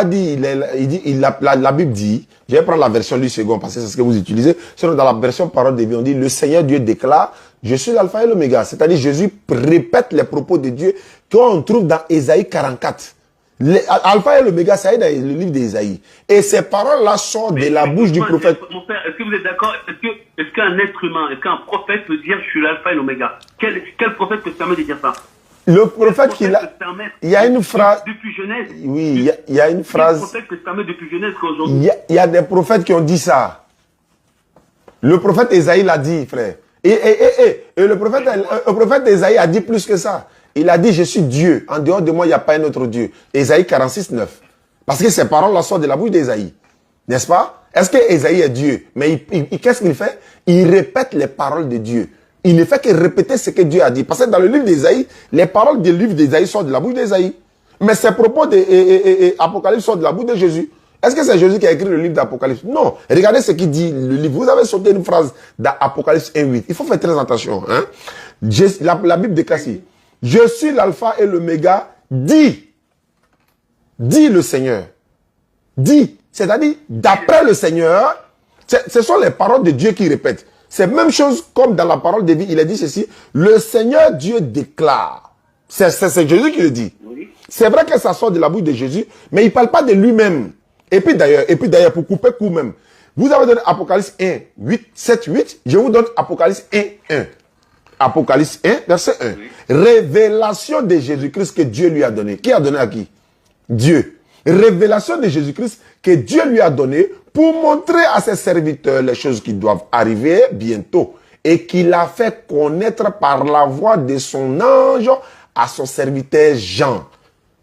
dit, la Bible dit, je vais prendre la version du second parce que c'est ce que vous utilisez. Sinon, dans la version parole de vie, on dit, le Seigneur Dieu déclare, je suis l'alpha et l'oméga. C'est-à-dire, Jésus répète les propos de Dieu qu'on trouve dans Ésaïe 44. Alpha et l'oméga, ça est dans le livre d'Ésaïe. Et ces paroles-là sortent de la bouche du prophète. Mon frère, est-ce que vous êtes d'accord? Est-ce qu'un être humain, est-ce qu'un prophète peut dire, je suis l'alpha et l'oméga? Quel prophète peut se permettre de dire ça? Le prophète qui l'a... Il y a une phrase... Depuis Genèse. Oui, il y a une phrase... Le prophète peut se permettre depuis Genèse qu'aujourd'hui. Il y a des prophètes qui ont dit ça. Le prophète Ésaïe l'a dit, frère. Et le prophète Ésaïe a dit plus que ça. Il a dit, je suis Dieu. En dehors de moi, il n'y a pas un autre Dieu. Ésaïe 46, 9. Parce que ces paroles-là sortent de la bouche d'Ésaïe. N'est-ce pas? Est-ce que Ésaïe est Dieu? Mais qu'est-ce qu'il fait? Il répète les paroles de Dieu. Il ne fait que répéter ce que Dieu a dit. Parce que dans le livre d'Ésaïe, les paroles du livre d'Ésaïe sortent de la bouche d'Ésaïe. Mais ces propos d'Apocalypse sortent de la bouche de Jésus. Est-ce que c'est Jésus qui a écrit le livre d'Apocalypse? Non. Regardez ce qu'il dit, le livre. Vous avez sauté une phrase d'Apocalypse 1.8. Il faut faire très attention. Hein? La Bible déclare ici. Je suis l'alpha et l'oméga, dit le Seigneur. Dit. C'est-à-dire, d'après le Seigneur, ce sont les paroles de Dieu qui répètent. C'est la même chose comme dans la parole de vie, il a dit ceci, le Seigneur Dieu déclare. C'est Jésus qui le dit. Oui. C'est vrai que ça sort de la bouche de Jésus, mais il ne parle pas de lui-même. Et puis d'ailleurs, pour couper coup même, vous avez donné Apocalypse 1, 8, 7, 8, je vous donne Apocalypse 1, 1. Apocalypse 1, verset 1. Oui. Révélation de Jésus-Christ que Dieu lui a donné. Qui a donné à qui? Dieu. Révélation de Jésus-Christ que Dieu lui a donné pour montrer à ses serviteurs les choses qui doivent arriver bientôt et qu'il a fait connaître par la voix de son ange à son serviteur Jean.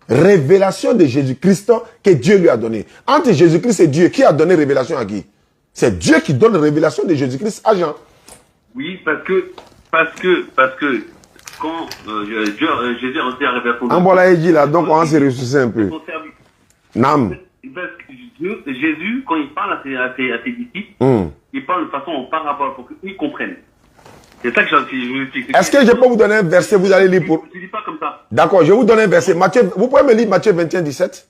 Révélation de Jésus-Christ que Dieu lui a donné. Entre Jésus-Christ et Dieu, qui a donné révélation à qui? C'est Dieu qui donne révélation de Jésus-Christ à Jean. Oui, parce que quand Jésus a reçu la révélation. En voilà, il dit là, donc on va se ressourcer un peu. Nam. Jésus, quand il parle à ses disciples, il parle de façon en parabole pour qu'ils comprennent. C'est ça que je vous explique. Est-ce que je peux vous donner un verset, vous allez lire pour... Je ne dis pas comme ça. D'accord, je vais vous donner un verset. Matthieu, vous pouvez me lire Matthieu 21, 17?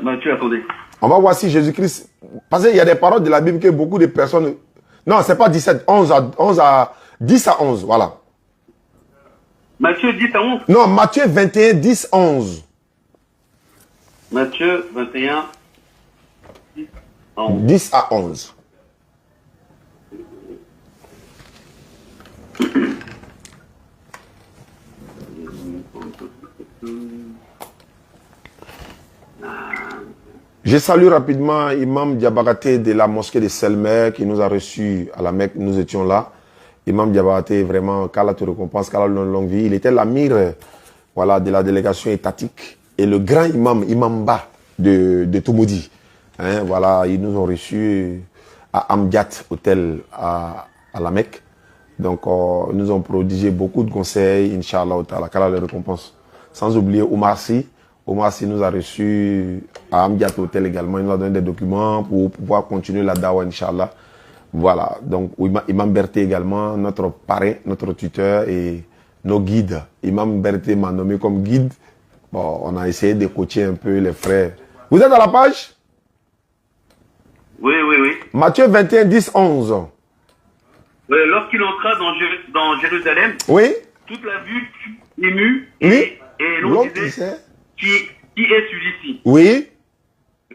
Matthieu, attendez. On va voir si Jésus-Christ... Parce qu'il y a des paroles de la Bible que beaucoup de personnes... Non, c'est pas 17, 10 à 11, voilà. Matthieu 10 à 11? Non, Matthieu 21, 10, 11. Matthieu 21, 10 à 11. Je salue rapidement Imam Diabaté de la mosquée de Selmer qui nous a reçus à la Mecque. Nous étions là. Imam Diabaté, vraiment, qu'Allah te récompense, qu'Allah donne longue vie. Il était l'amir voilà, de la délégation étatique et le grand imam, Imam Ba de Toumoudi. Hein, voilà, ils nous ont reçus à Amdiat Hôtel à la Mecque. Donc, ils nous ont prodigé beaucoup de conseils, Inch'Allah, qu'Allah les récompense. Sans oublier Omar Sy. Omar Sy nous a reçus à Amdiat Hotel également. Il nous a donné des documents pour pouvoir continuer la dawa, Inch'Allah. Voilà. Donc, Imam Berté également, notre parrain, notre tuteur et nos guides. Imam Berté m'a nommé comme guide. Bon, on a essayé de coacher un peu les frères. Vous êtes à la page? Oui, oui, oui. Matthieu 21, 10, 11. Lorsqu'il entra dans Jérusalem, Oui. toute la vue fut émue Oui. et l'on disait qui est celui-ci? Oui.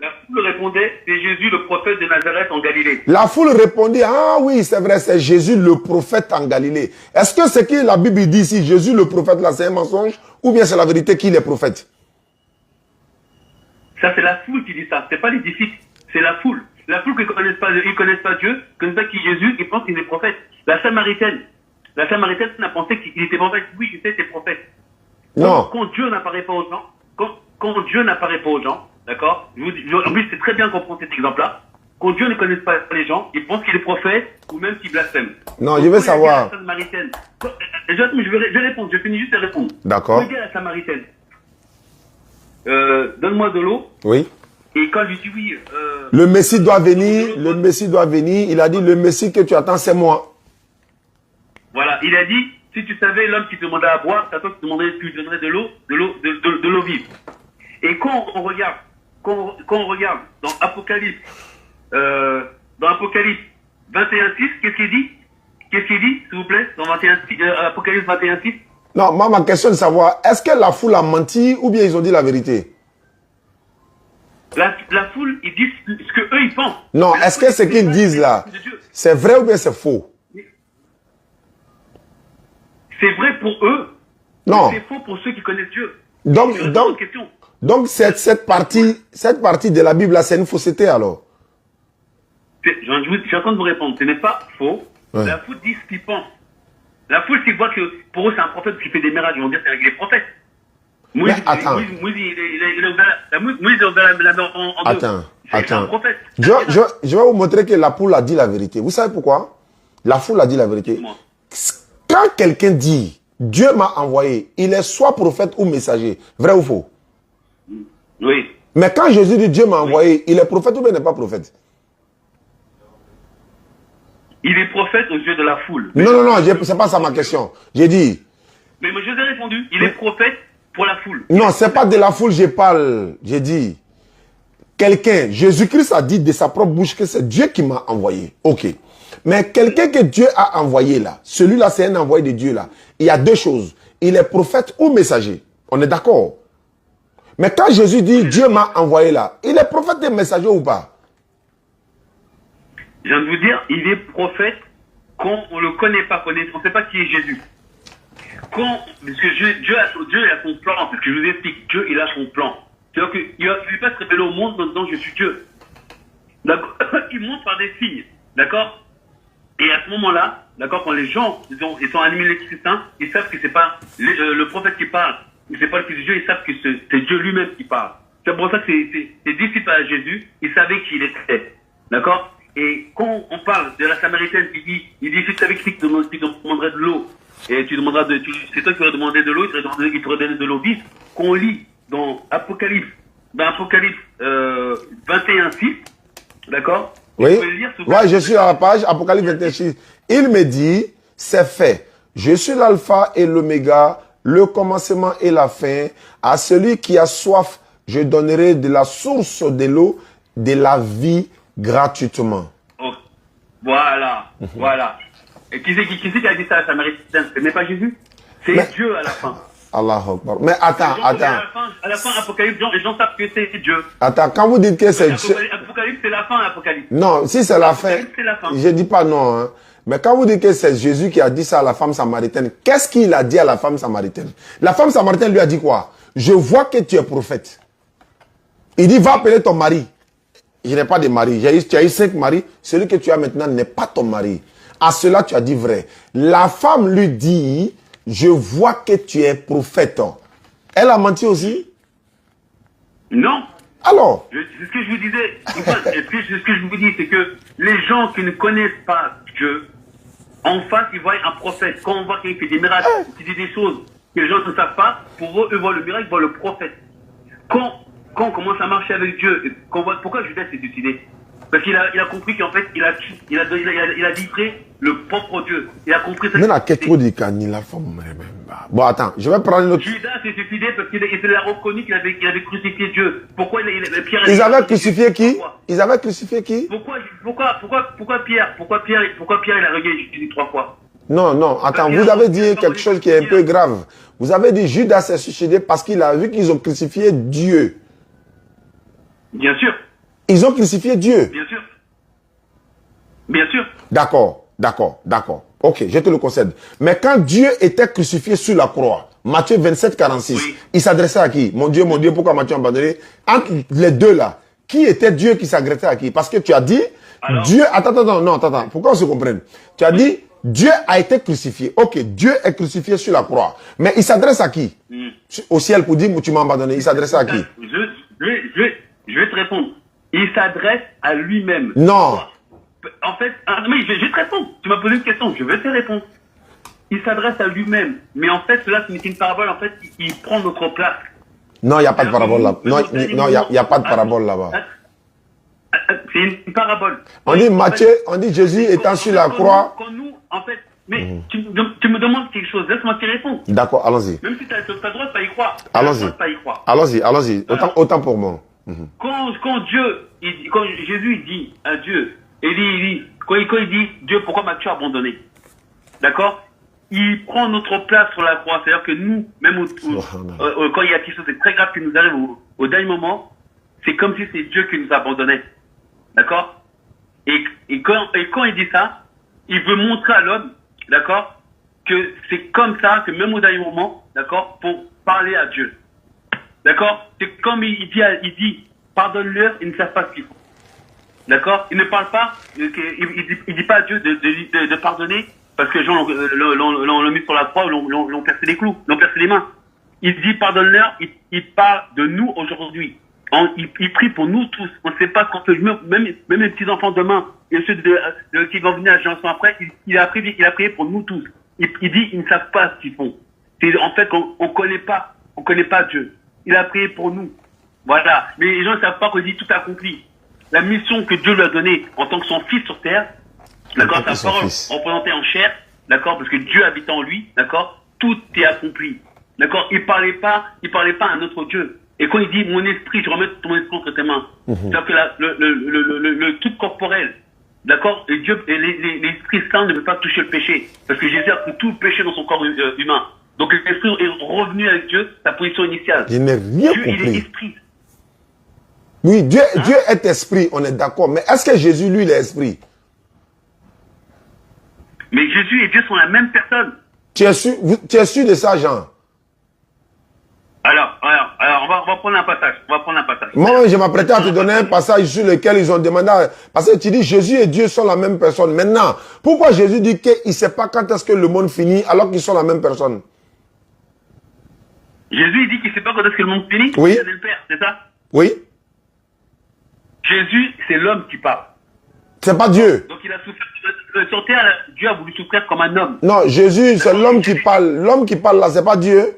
La foule répondait, c'est Jésus le prophète de Nazareth en Galilée. La foule répondit, ah oui, c'est vrai, c'est Jésus le prophète en Galilée. Est-ce que ce que la Bible dit ici, Jésus le prophète là, c'est un mensonge ou bien c'est la vérité qu'il est prophète? Ça, c'est la foule qui dit ça, c'est pas les disciples, c'est la foule. La foule qui ne connaissent pas Dieu, ne connaissent pas qui est Jésus, ils pensent qu'il est prophète. La Samaritaine a pensé qu'il était prophète. Oui, je sais, c'est prophète. Non. Quand Dieu n'apparaît pas aux gens, quand Dieu n'apparaît pas aux gens, d'accord, en plus, c'est très bien qu'on prend cet exemple-là. Quand Dieu ne connaît pas les gens, ils pensent qu'il est prophète ou même qu'il blasphème. Non, je veux savoir. La Samaritaine. Je vais répondre, je finis juste de répondre. D'accord. Quand il dit à la Samaritaine, donne-moi de l'eau. Oui. Et quand lui dit oui, le Messie doit venir, le Messie doit venir. Il a dit, le Messie que tu attends, c'est moi. Voilà, il a dit, si tu savais l'homme qui te demandait à boire, c'est à toi qui tu lui donnerais de l'eau vive. Et quand on regarde dans Apocalypse 21.6, qu'est-ce qu'il dit? Qu'est-ce qu'il dit, s'il vous plaît, dans Apocalypse 21.6? Non, moi, ma question est de savoir, est-ce que la foule a menti ou bien ils ont dit la vérité? La foule, ils disent ce que eux ils pensent. Non, est-ce que ce qu'ils disent là, c'est vrai ou bien c'est faux? C'est vrai pour eux. Non. C'est faux pour ceux qui connaissent Dieu. Donc cette partie de la Bible là, c'est une fausseté alors? Je suis en train de vous répondre. Ce n'est pas faux. Ouais. La foule dit ce qu'ils pensent. La foule, s'ils voient que pour eux c'est un prophète qui fait des miracles, ils vont dire qu'il est prophète. Moïse, attends. Moïse, il est ouvert la main en deux. Attends. Je vais vous montrer que la foule a dit la vérité. Vous savez pourquoi? La foule a dit la vérité. Quand quelqu'un dit, Dieu m'a envoyé, il est soit prophète ou messager. Vrai ou faux? Oui. Mais quand Jésus dit Dieu m'a envoyé, il est prophète ou bien il n'est pas prophète? Il est prophète aux yeux de la foule. Non, c'est pas ça ma question. J'ai dit. Mais je vous ai répondu, il est prophète pour la foule. Non, c'est pas de la foule je parle. J'ai dit, quelqu'un, Jésus-Christ a dit de sa propre bouche que c'est Dieu qui m'a envoyé. Ok. Mais quelqu'un que Dieu a envoyé là, celui-là c'est un envoyé de Dieu là. Il y a deux choses. Il est prophète ou messager. On est d'accord? Mais quand Jésus dit Dieu m'a envoyé là, il est prophète et messager ou pas? Je viens de vous dire, il est prophète quand on ne le connaît pas, on ne sait pas qui est Jésus. Parce que Dieu a son plan, parce que je vous explique, Dieu il a son plan. C'est-à-dire qu'il ne peut pas se révéler au monde en disant je suis Dieu. D'accord. Il montre par des signes, d'accord. Et à ce moment-là, d'accord, quand les gens ils sont animés l'Esprit Saint, ils savent que c'est pas le prophète qui parle, c'est pas le Fils de Dieu, ils savent que c'est Dieu lui-même qui parle. C'est pour ça que ses disciples à Jésus, ils savaient qui il était, d'accord. Et quand on parle de la Samaritaine qui dit, il dit si tu savais qui te demanderait de l'eau, et tu demanderas c'est toi qui aurais demandé de l'eau, il t'aurait donné de l'eau vive. Quand on lit dans Apocalypse 21.6, d'accord. Oui, ouais, je suis à la page Apocalypse 21. Il me dit, c'est fait. Je suis l'alpha et l'oméga, le commencement et la fin. À celui qui a soif, je donnerai de la source de l'eau, de la vie gratuitement. Oh, voilà, voilà. Et qui c'est qui a dit ça à la Samaritaine? Ce n'est pas Jésus, c'est Dieu à la fin. Allah Akbar. Mais attends. À la fin, Apocalypse, les gens savent que c'est Dieu. Attends, quand vous dites que c'est... Apocalypse, c'est la fin, Apocalypse. Non, si c'est la fin, je dis pas non. Hein. Mais quand vous dites que c'est Jésus qui a dit ça à la femme samaritaine, qu'est-ce qu'il a dit à la femme samaritaine? La femme samaritaine lui a dit quoi? Je vois que tu es prophète. Il dit, va appeler ton mari. Je n'ai pas de mari. Tu as eu 5 maris. Celui que tu as maintenant n'est pas ton mari. À cela, tu as dit vrai. La femme lui dit... Je vois que tu es prophète. Elle a menti aussi? Non. Alors? C'est ce que je vous disais. Ce que je vous dis, c'est que les gens qui ne connaissent pas Dieu, en face, ils voient un prophète. Quand on voit qu'il fait des miracles, qu'il dit des choses que les gens ne savent pas, pour eux, eux voient le miracle, ils voient le prophète. Quand on commence à marcher avec Dieu, pourquoi Judas s'est suicidé? Parce qu'il a compris qu'en fait, il a livré le propre Dieu. Il a compris ça. Bon, attends, je vais prendre une autre. Judas s'est suicidé parce qu'il a reconnu qu'il avait crucifié Dieu. Pourquoi Pierre... Ils avaient crucifié qui? Ils avaient crucifié qui? Pourquoi Pierre il a regardé Jésus 3 fois? Non, non, attends, vous avez dit quelque chose qui est un peu grave. Vous avez dit Judas s'est suicidé parce qu'il a vu qu'ils ont crucifié Dieu. Bien sûr. Ils ont crucifié Dieu. Bien sûr. Bien sûr. D'accord, d'accord, d'accord. Ok, je te le concède. Mais quand Dieu était crucifié sur la croix, Matthieu 27, 46, oui. Il s'adressait à qui? Mon Dieu, pourquoi m'as-tu abandonné? Entre les deux là, qui était Dieu qui s'adressait à qui? Parce que tu as dit, alors, Dieu... Attends, pourquoi on se comprenne? Tu as dit, Dieu a été crucifié. Ok, Dieu est crucifié sur la croix. Mais il s'adresse à qui? Au ciel pour dire, tu m'as abandonné. Il s'adresse à qui? Je vais te répondre. Il s'adresse à lui-même. Non. En fait, mais je vais te répondre. Tu m'as posé une question, je vais te répondre. Il s'adresse à lui-même. Mais en fait, cela, c'est une parabole. En fait, il prend notre place. Non, il n'y a pas de parabole là. Non, il n'y a pas de parabole là-bas. C'est une parabole. On dit Matthieu, on dit Jésus étant sur la croix. Quand nous, en fait, mais tu me demandes quelque chose, laisse-moi te répondre. D'accord, allons-y. Même si tu as le droit de pas y croire. Allons-y. Allons-y. Autant pour moi. Quand Jésus il dit à Dieu, quand il dit Dieu, pourquoi m'as-tu abandonné? D'accord? Il prend notre place sur la croix. C'est-à-dire que nous, même quand il y a quelque chose de très grave qui nous arrive au dernier moment, c'est comme si c'est Dieu qui nous abandonnait. D'accord? Et quand il dit ça, il veut montrer à l'homme, d'accord, que c'est comme ça, que même au dernier moment, d'accord, pour parler à Dieu. D'accord? C'est comme il dit, pardonne-leur, ils ne savent pas ce qu'ils font. D'accord? Il ne parle pas, il dit pas à Dieu de pardonner, parce que les gens l'ont mis sur la croix, l'ont percé les clous, l'ont percé les mains. Il dit pardonne-leur, il parle de nous aujourd'hui. Il prie pour nous tous. On ne sait pas quand même les petits enfants demain et ceux qui vont venir à la génération après, il a prié pour nous tous. Il dit ils ne savent pas ce qu'ils font. C'est en fait on connaît pas Dieu. Il a prié pour nous. Voilà. Mais les gens ne savent pas qu'il dit tout accompli. La mission que Dieu lui a donnée en tant que son fils sur terre, d'accord, sa parole représentée en chair, d'accord, parce que Dieu habite en lui, d'accord, tout est accompli. D'accord, il parlait pas à un autre Dieu. Et quand il dit mon esprit, je remets ton esprit entre tes mains. C'est-à-dire que le tout corporel, d'accord, et Dieu, et l'esprit saint ne peut pas toucher le péché. Parce que Jésus a pris tout le péché dans son corps humain. Donc l'esprit est revenu avec Dieu, sa position initiale. Je n'ai rien compris. Il est esprit. Oui, Dieu est esprit, on est d'accord. Mais est-ce que Jésus, lui, il est esprit? Mais Jésus et Dieu sont la même personne. Tu es sûr de ça, Jean? Alors, on va prendre un passage. Moi, je m'apprêtais à te donner un passage sur lequel ils ont demandé. Parce que tu dis Jésus et Dieu sont la même personne. Maintenant, pourquoi Jésus dit qu'il ne sait pas quand est-ce que le monde finit alors qu'ils sont la même personne? Jésus, il dit qu'il ne sait pas quand est-ce que le monde finit. Oui. C'est le Père, c'est ça? Oui. Jésus, c'est l'homme qui parle. C'est pas Dieu. Donc il a souffert. Sur terre, Dieu a voulu souffrir comme un homme. Non, Jésus, c'est l'homme qui parle. L'homme qui parle là, c'est pas Dieu.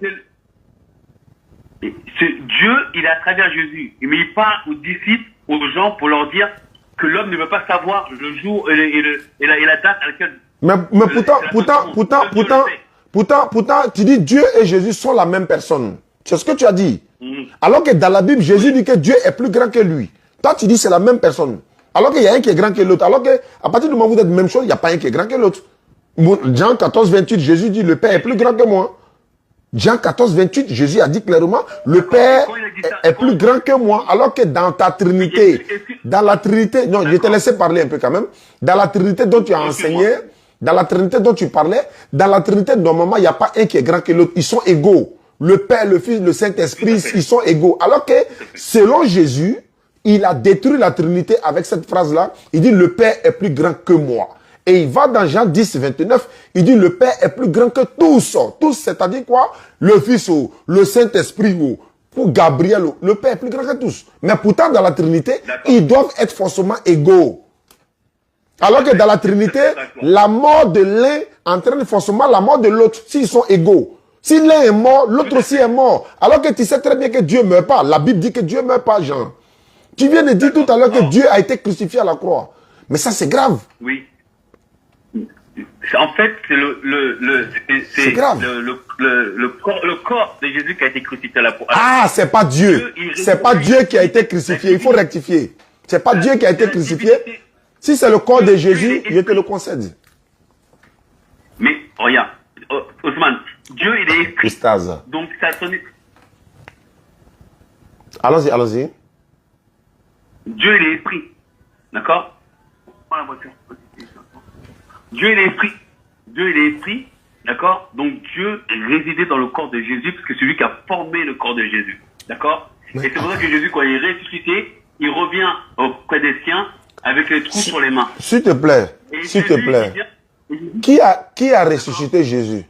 Dieu, il est à travers Jésus. Mais il parle aux disciples, aux gens, pour leur dire que l'homme ne veut pas savoir le jour et la date à laquelle... Mais pourtant, tu dis Dieu et Jésus sont la même personne. C'est ce que tu as dit. Alors que dans la Bible, Jésus dit que Dieu est plus grand que lui. Toi, tu dis c'est la même personne. Alors qu'il y a un qui est grand que l'autre. Alors qu'à partir du moment où vous êtes la même chose, il n'y a pas un qui est grand que l'autre. Jean 14, 28, Jésus dit le Père est plus grand que moi. Jean 14, 28, Jésus a dit clairement, le Père est plus grand que moi, alors que dans ta Trinité, dans la Trinité, non, je t'ai laissé parler un peu quand même, dans la Trinité dont tu as enseigné, dans la Trinité dont tu parlais, dans la Trinité, normalement, il n'y a pas un qui est grand que l'autre, ils sont égaux. Le Père, le Fils, le Saint-Esprit, ils sont égaux. Alors que, selon Jésus, il a détruit la Trinité avec cette phrase-là, il dit, le Père est plus grand que moi. Et il va dans Jean 10, 29, il dit le Père est plus grand que tous. Tous, c'est-à-dire quoi? Le Fils, le Saint-Esprit, pour Gabriel, le Père est plus grand que tous. Mais pourtant, dans la Trinité, ils doivent être forcément égaux. Alors que dans la Trinité, la mort de l'un entraîne forcément la mort de l'autre, s'ils sont égaux. Si l'un est mort, l'autre aussi est mort. Alors que tu sais très bien que Dieu ne meurt pas. La Bible dit que Dieu ne meurt pas, Jean. Tu viens de dire tout à l'heure que Dieu a été crucifié à la croix. Mais ça, c'est grave. Oui. En fait, c'est grave. Le corps de Jésus qui a été crucifié à la croix. Ah, c'est pas Dieu. C'est pas Dieu qui a été crucifié. Il faut rectifier. C'est pas Dieu qui a été crucifié. Si c'est le corps de Jésus, je te le concède. Mais regarde, Ousmane, Dieu il est esprit. Extase. Donc ça sonne. Allons-y, allons-y. Dieu il est esprit. D'accord? Dieu il est esprit. Dieu il est esprit. D'accord? Donc Dieu résidait dans le corps de Jésus parce que c'est lui qui a formé le corps de Jésus. D'accord? Et c'est pour ça que Jésus, quand il est ressuscité, il revient auprès des siens avec les trous sur les mains. S'il te plaît, s'il te plaît. Qui a ressuscité Jésus?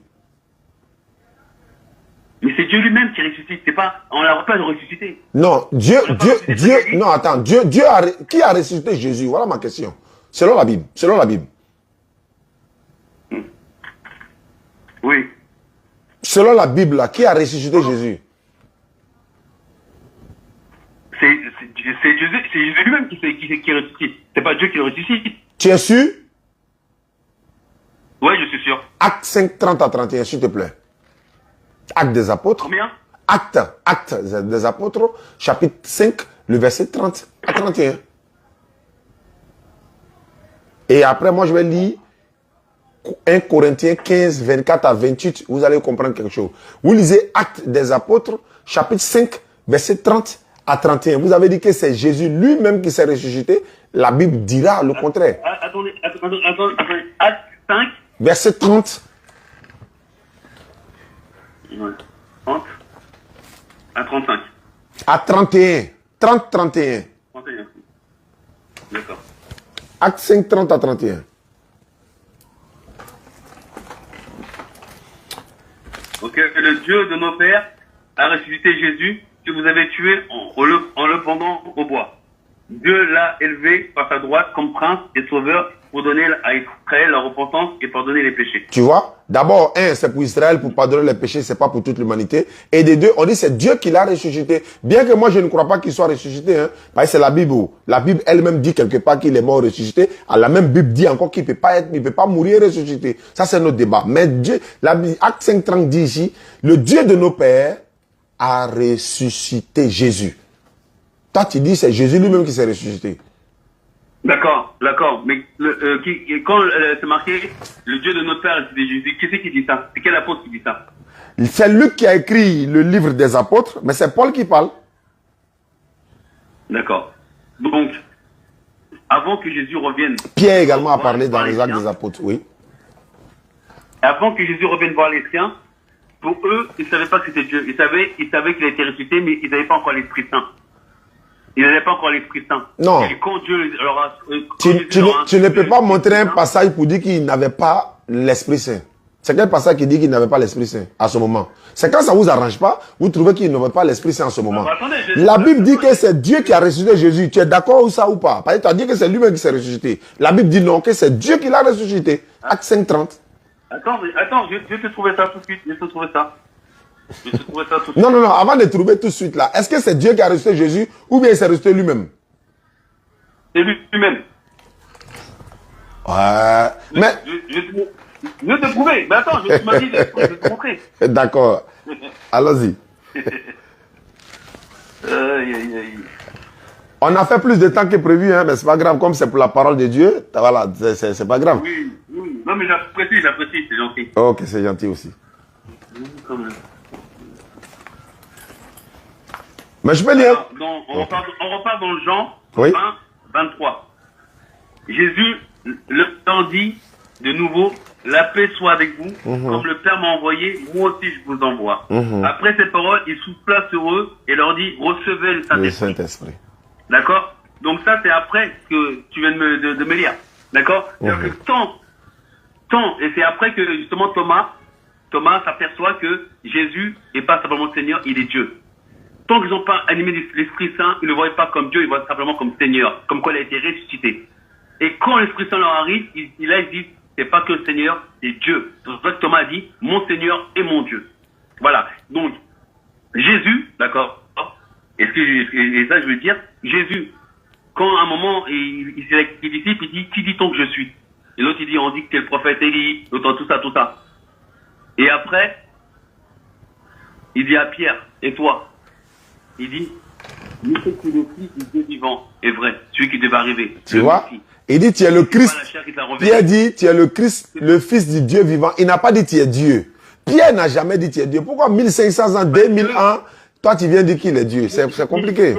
Mais c'est Dieu lui-même qui ressuscite. C'est pas, on l'a pas ressuscité. Non, Dieu, non, attends, qui a ressuscité Jésus? Voilà ma question. Selon la Bible, selon la Bible. Oui. Selon la Bible, là, qui a ressuscité Jésus? C'est Jésus lui-même qui ressuscite. C'est pas Dieu qui le ressuscite. Tu es sûr? Oui, je suis sûr. Acte 5, 30 à 31, s'il te plaît. Acte des apôtres. Combien? Acte des apôtres, chapitre 5, le verset 30 à 31. Et après, moi, je vais lire 1 Corinthiens 15, 24 à 28. Vous allez comprendre quelque chose. Vous lisez Acte des apôtres, chapitre 5, verset 30 à 31. Vous avez dit que c'est Jésus lui-même qui s'est ressuscité. La Bible dira le contraire. Attendez. Acte 5. Verset 30. Ouais. 30. À 35. À 31. 30, 31. 31. D'accord. Acte 5, 30 à 31. Ok, le Dieu de nos pères a ressuscité Jésus que vous avez tué en le pendant au bois. Dieu l'a élevé par sa droite comme prince et sauveur pour donner à Israël la repentance et pardonner les péchés. Tu vois, d'abord, c'est pour Israël, pour pardonner les péchés, c'est pas pour toute l'humanité. Et de deux, on dit c'est Dieu qui l'a ressuscité. Bien que moi, je ne crois pas qu'il soit ressuscité, hein, parce que c'est la Bible. La Bible elle-même dit quelque part qu'il est mort ressuscité. La même Bible dit encore qu'il peut pas mourir ressuscité. Ça, c'est notre débat. Mais Dieu, la Bible, Acte 5:30 dit ici, le Dieu de nos pères a ressuscité Jésus. Toi, tu dis c'est Jésus lui-même qui s'est ressuscité. D'accord. Mais quand c'est marqué le Dieu de notre père, c'est Jésus, qui c'est qui dit ça? C'est quel apôtre qui dit ça? C'est Luc qui a écrit le livre des apôtres, mais c'est Paul qui parle. D'accord. Donc, avant que Jésus revienne... Pierre également a parlé dans les actes des apôtres, oui. Avant que Jésus revienne voir les siens, pour eux, ils ne savaient pas que c'était Dieu. Ils savaient qu'il était ressuscité, mais ils n'avaient pas encore l'Esprit Saint. Ils n'avaient pas encore l'Esprit Saint. Non. Et quand Dieu leur a... Tu ne peux pas montrer un passage pour dire qu'il n'avait pas l'Esprit Saint. C'est quel passage qui dit qu'il n'avait pas l'Esprit Saint à ce moment? C'est quand ça ne vous arrange pas, vous trouvez qu'il n'avait pas l'Esprit Saint en ce moment. Attendez, la Bible dit que c'est Dieu qui a ressuscité Jésus. Tu es d'accord ou ça ou pas? Parce que tu as dit que c'est lui-même qui s'est ressuscité. La Bible dit non, que c'est Dieu qui l'a ressuscité. Acte 5:30. Attends, je vais te trouver ça tout de suite. Je vais te trouver ça. Non, avant de trouver tout de suite là, est-ce que c'est Dieu qui a ressuscité Jésus ou bien il s'est ressuscité lui-même? C'est lui-même. Ouais. Mais... Je vais te prouver. Mais attends, je vais te montrer. D'accord. Allons-y. On a fait plus de temps que prévu, hein, mais c'est pas grave. Comme c'est pour la parole de Dieu, voilà, c'est pas grave. Oui. Non, mais j'apprécie, c'est gentil. Ok, c'est gentil aussi. Mais je peux lire. On repart dans Jean 20, oui. 23. Jésus leur dit de nouveau, la paix soit avec vous, comme le Père m'a envoyé, moi aussi je vous envoie. Après ces paroles, il souffla sur eux et leur dit, recevez le Saint-Esprit. D'accord? Donc ça, c'est après que tu viens de me lire. D'accord? Et c'est après que justement Thomas s'aperçoit que Jésus n'est pas simplement Seigneur, il est Dieu. Tant qu'ils n'ont pas animé l'Esprit Saint, ils ne le voient pas comme Dieu, ils le voient simplement comme Seigneur, comme quoi il a été ressuscité. Et quand l'Esprit Saint leur arrive, ils disent, c'est pas que le Seigneur, c'est Dieu. C'est pour ça que Thomas a dit, mon Seigneur et mon Dieu. Voilà. Donc, Jésus, d'accord, et ça je veux dire, Jésus, quand à un moment, il s'est avec les disciples, il dit, qui dit-on que je suis? Et l'autre, il dit, on dit que tu es le prophète Élie, l'autre, tout ça, tout ça. Et après, il dit à Pierre, et toi? Il dit, je sais que le Fils du Dieu vivant est vrai, celui qui devait arriver. Tu vois? Il dit, tu es le Christ. Pierre dit, tu es le Christ, le Fils du Dieu vivant. Il n'a pas dit, tu es Dieu. Pierre n'a jamais dit, tu es Dieu. Pourquoi 1500 ans, 2000 ans, toi, tu viens dire qu'il est Dieu? C'est compliqué.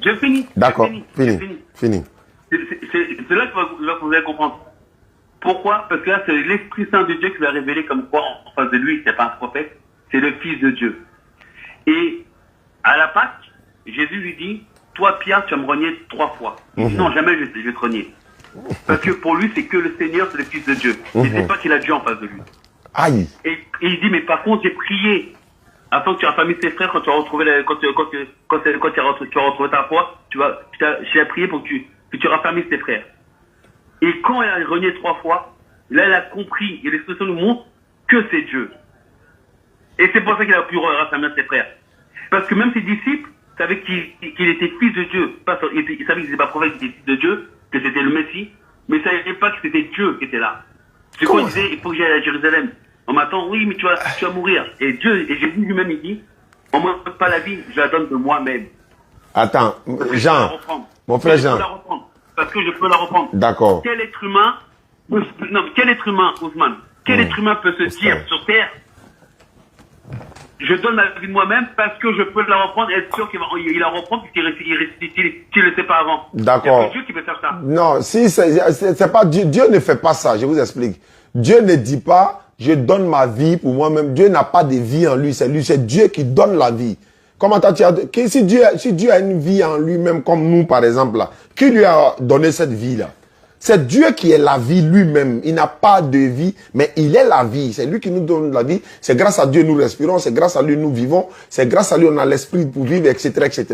Je finis. D'accord, fini. C'est là que vous allez comprendre. Pourquoi? Parce que là, c'est l'Esprit Saint de Dieu qui va révéler comme quoi, en face de lui, c'est pas un prophète, c'est le Fils de Dieu. Et à la Pâque, Jésus lui dit, toi, Pierre, tu vas me renier 3 fois. Il dit, non, jamais je vais te renier. Parce que pour lui, c'est que le Seigneur, c'est le Fils de Dieu. Il ne sait pas qu'il a Dieu en face de lui. Aïe. Et il dit, mais par contre, j'ai prié afin que tu raffermisses tes frères quand tu as retrouvé quand tu as retrouvé ta foi, j'ai prié pour que tu raffermisses tes frères. Et quand il a renié 3 fois, là, il a compris, et l'Esprit nous montre que c'est Dieu. Et c'est pour ça qu'il a pu raffermir ses frères. Parce que même ses disciples savaient qu'il était fils de Dieu. Ils savaient qu'il n'était pas prophète, qu'il était fils de Dieu, que c'était le Messie, mais ils ne savaient pas que c'était Dieu qui était là. C'est quoi il disait, il faut que j'aille à Jérusalem. On m'attend, oui, mais tu vas mourir. Et Jésus lui-même, il dit, on ne me donne pas la vie, je la donne de moi-même. Attends, Jean, mon frère Jean. Parce que je peux la reprendre. D'accord. Quel être humain, Ousmane, quel être humain peut se dire sur terre, je donne ma vie de moi-même parce que je peux la reprendre et être sûr qu'il la reprend puisqu'il ne le sait pas avant. D'accord. C'est Dieu qui peut faire ça. Non, si c'est pas Dieu, Dieu ne fait pas ça, je vous explique. Dieu ne dit pas, je donne ma vie pour moi-même. Dieu n'a pas de vie en lui, c'est Dieu qui donne la vie. Comment si Dieu a une vie en lui-même comme nous par exemple là, qui lui a donné cette vie-là? C'est Dieu qui est la vie lui-même. Il n'a pas de vie, mais il est la vie. C'est lui qui nous donne la vie. C'est grâce à Dieu nous respirons. C'est grâce à lui nous vivons. C'est grâce à lui on a l'esprit pour vivre, etc., etc.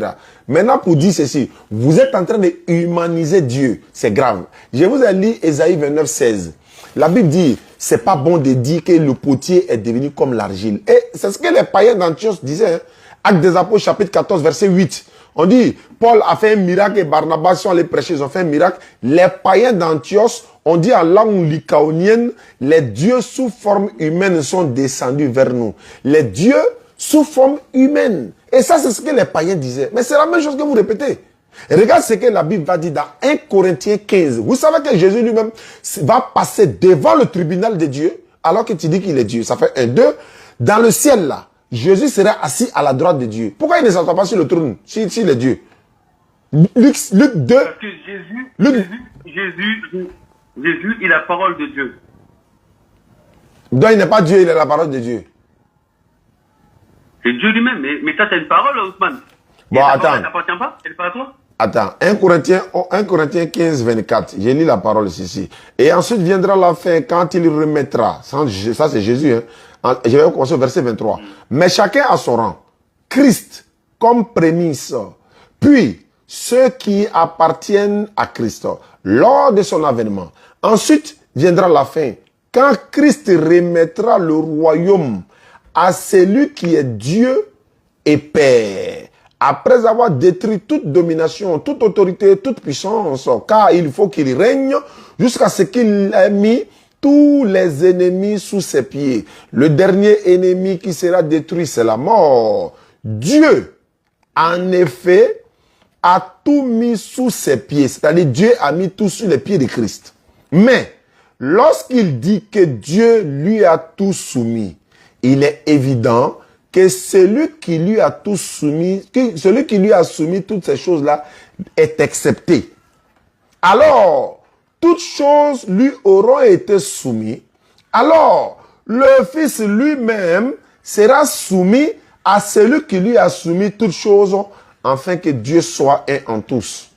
Maintenant, pour dire ceci, vous êtes en train de humaniser Dieu. C'est grave. Je vous ai lu Ésaïe 29, 16. La Bible dit, c'est pas bon de dire que le potier est devenu comme l'argile. Et c'est ce que les païens d'Antioche disaient. Hein? Actes des Apôtres, chapitre 14, verset 8. On dit, Paul a fait un miracle et Barnabas sont allés prêcher, ils ont fait un miracle. Les païens d'Antioche, on dit en langue lycaonienne, les dieux sous forme humaine sont descendus vers nous. Les dieux sous forme humaine. Et ça, c'est ce que les païens disaient. Mais c'est la même chose que vous répétez. Et regarde ce que la Bible va dire dans 1 Corinthiens 15. Vous savez que Jésus lui-même va passer devant le tribunal de Dieu alors que tu dis qu'il est Dieu. Ça fait 1, 2. Dans le ciel là, Jésus sera assis à la droite de Dieu. Pourquoi il ne s'assoit pas sur le trône s'il est Dieu? Luc 2. Parce que Jésus est la parole de Dieu. Donc il n'est pas Dieu, il est la parole de Dieu. C'est Dieu lui-même. Mais ça, c'est une parole, Ousmane. Bon, attends. Elle t'appartient pas? Elle n'est pas à toi? Attends, 1 Corinthiens 15, 24. J'ai lu la parole ici. Et ensuite viendra la fin quand il remettra. Ça, c'est Jésus. Hein. Je vais commencer au verset 23. Mais chacun a son rang. Christ comme prémisse. Puis, ceux qui appartiennent à Christ lors de son avènement. Ensuite viendra la fin. Quand Christ remettra le royaume à celui qui est Dieu et Père. Après avoir détruit toute domination, toute autorité, toute puissance, car il faut qu'il règne jusqu'à ce qu'il ait mis tous les ennemis sous ses pieds. Le dernier ennemi qui sera détruit, c'est la mort. Dieu, en effet, a tout mis sous ses pieds. C'est-à-dire, Dieu a mis tout sous les pieds de Christ. Mais, lorsqu'il dit que Dieu lui a tout soumis, il est évident que celui qui lui a tout soumis, celui qui lui a soumis toutes ces choses-là est accepté. Alors, toutes choses lui auront été soumises. Alors, le Fils lui-même sera soumis à celui qui lui a soumis toutes choses, afin que Dieu soit un en tous.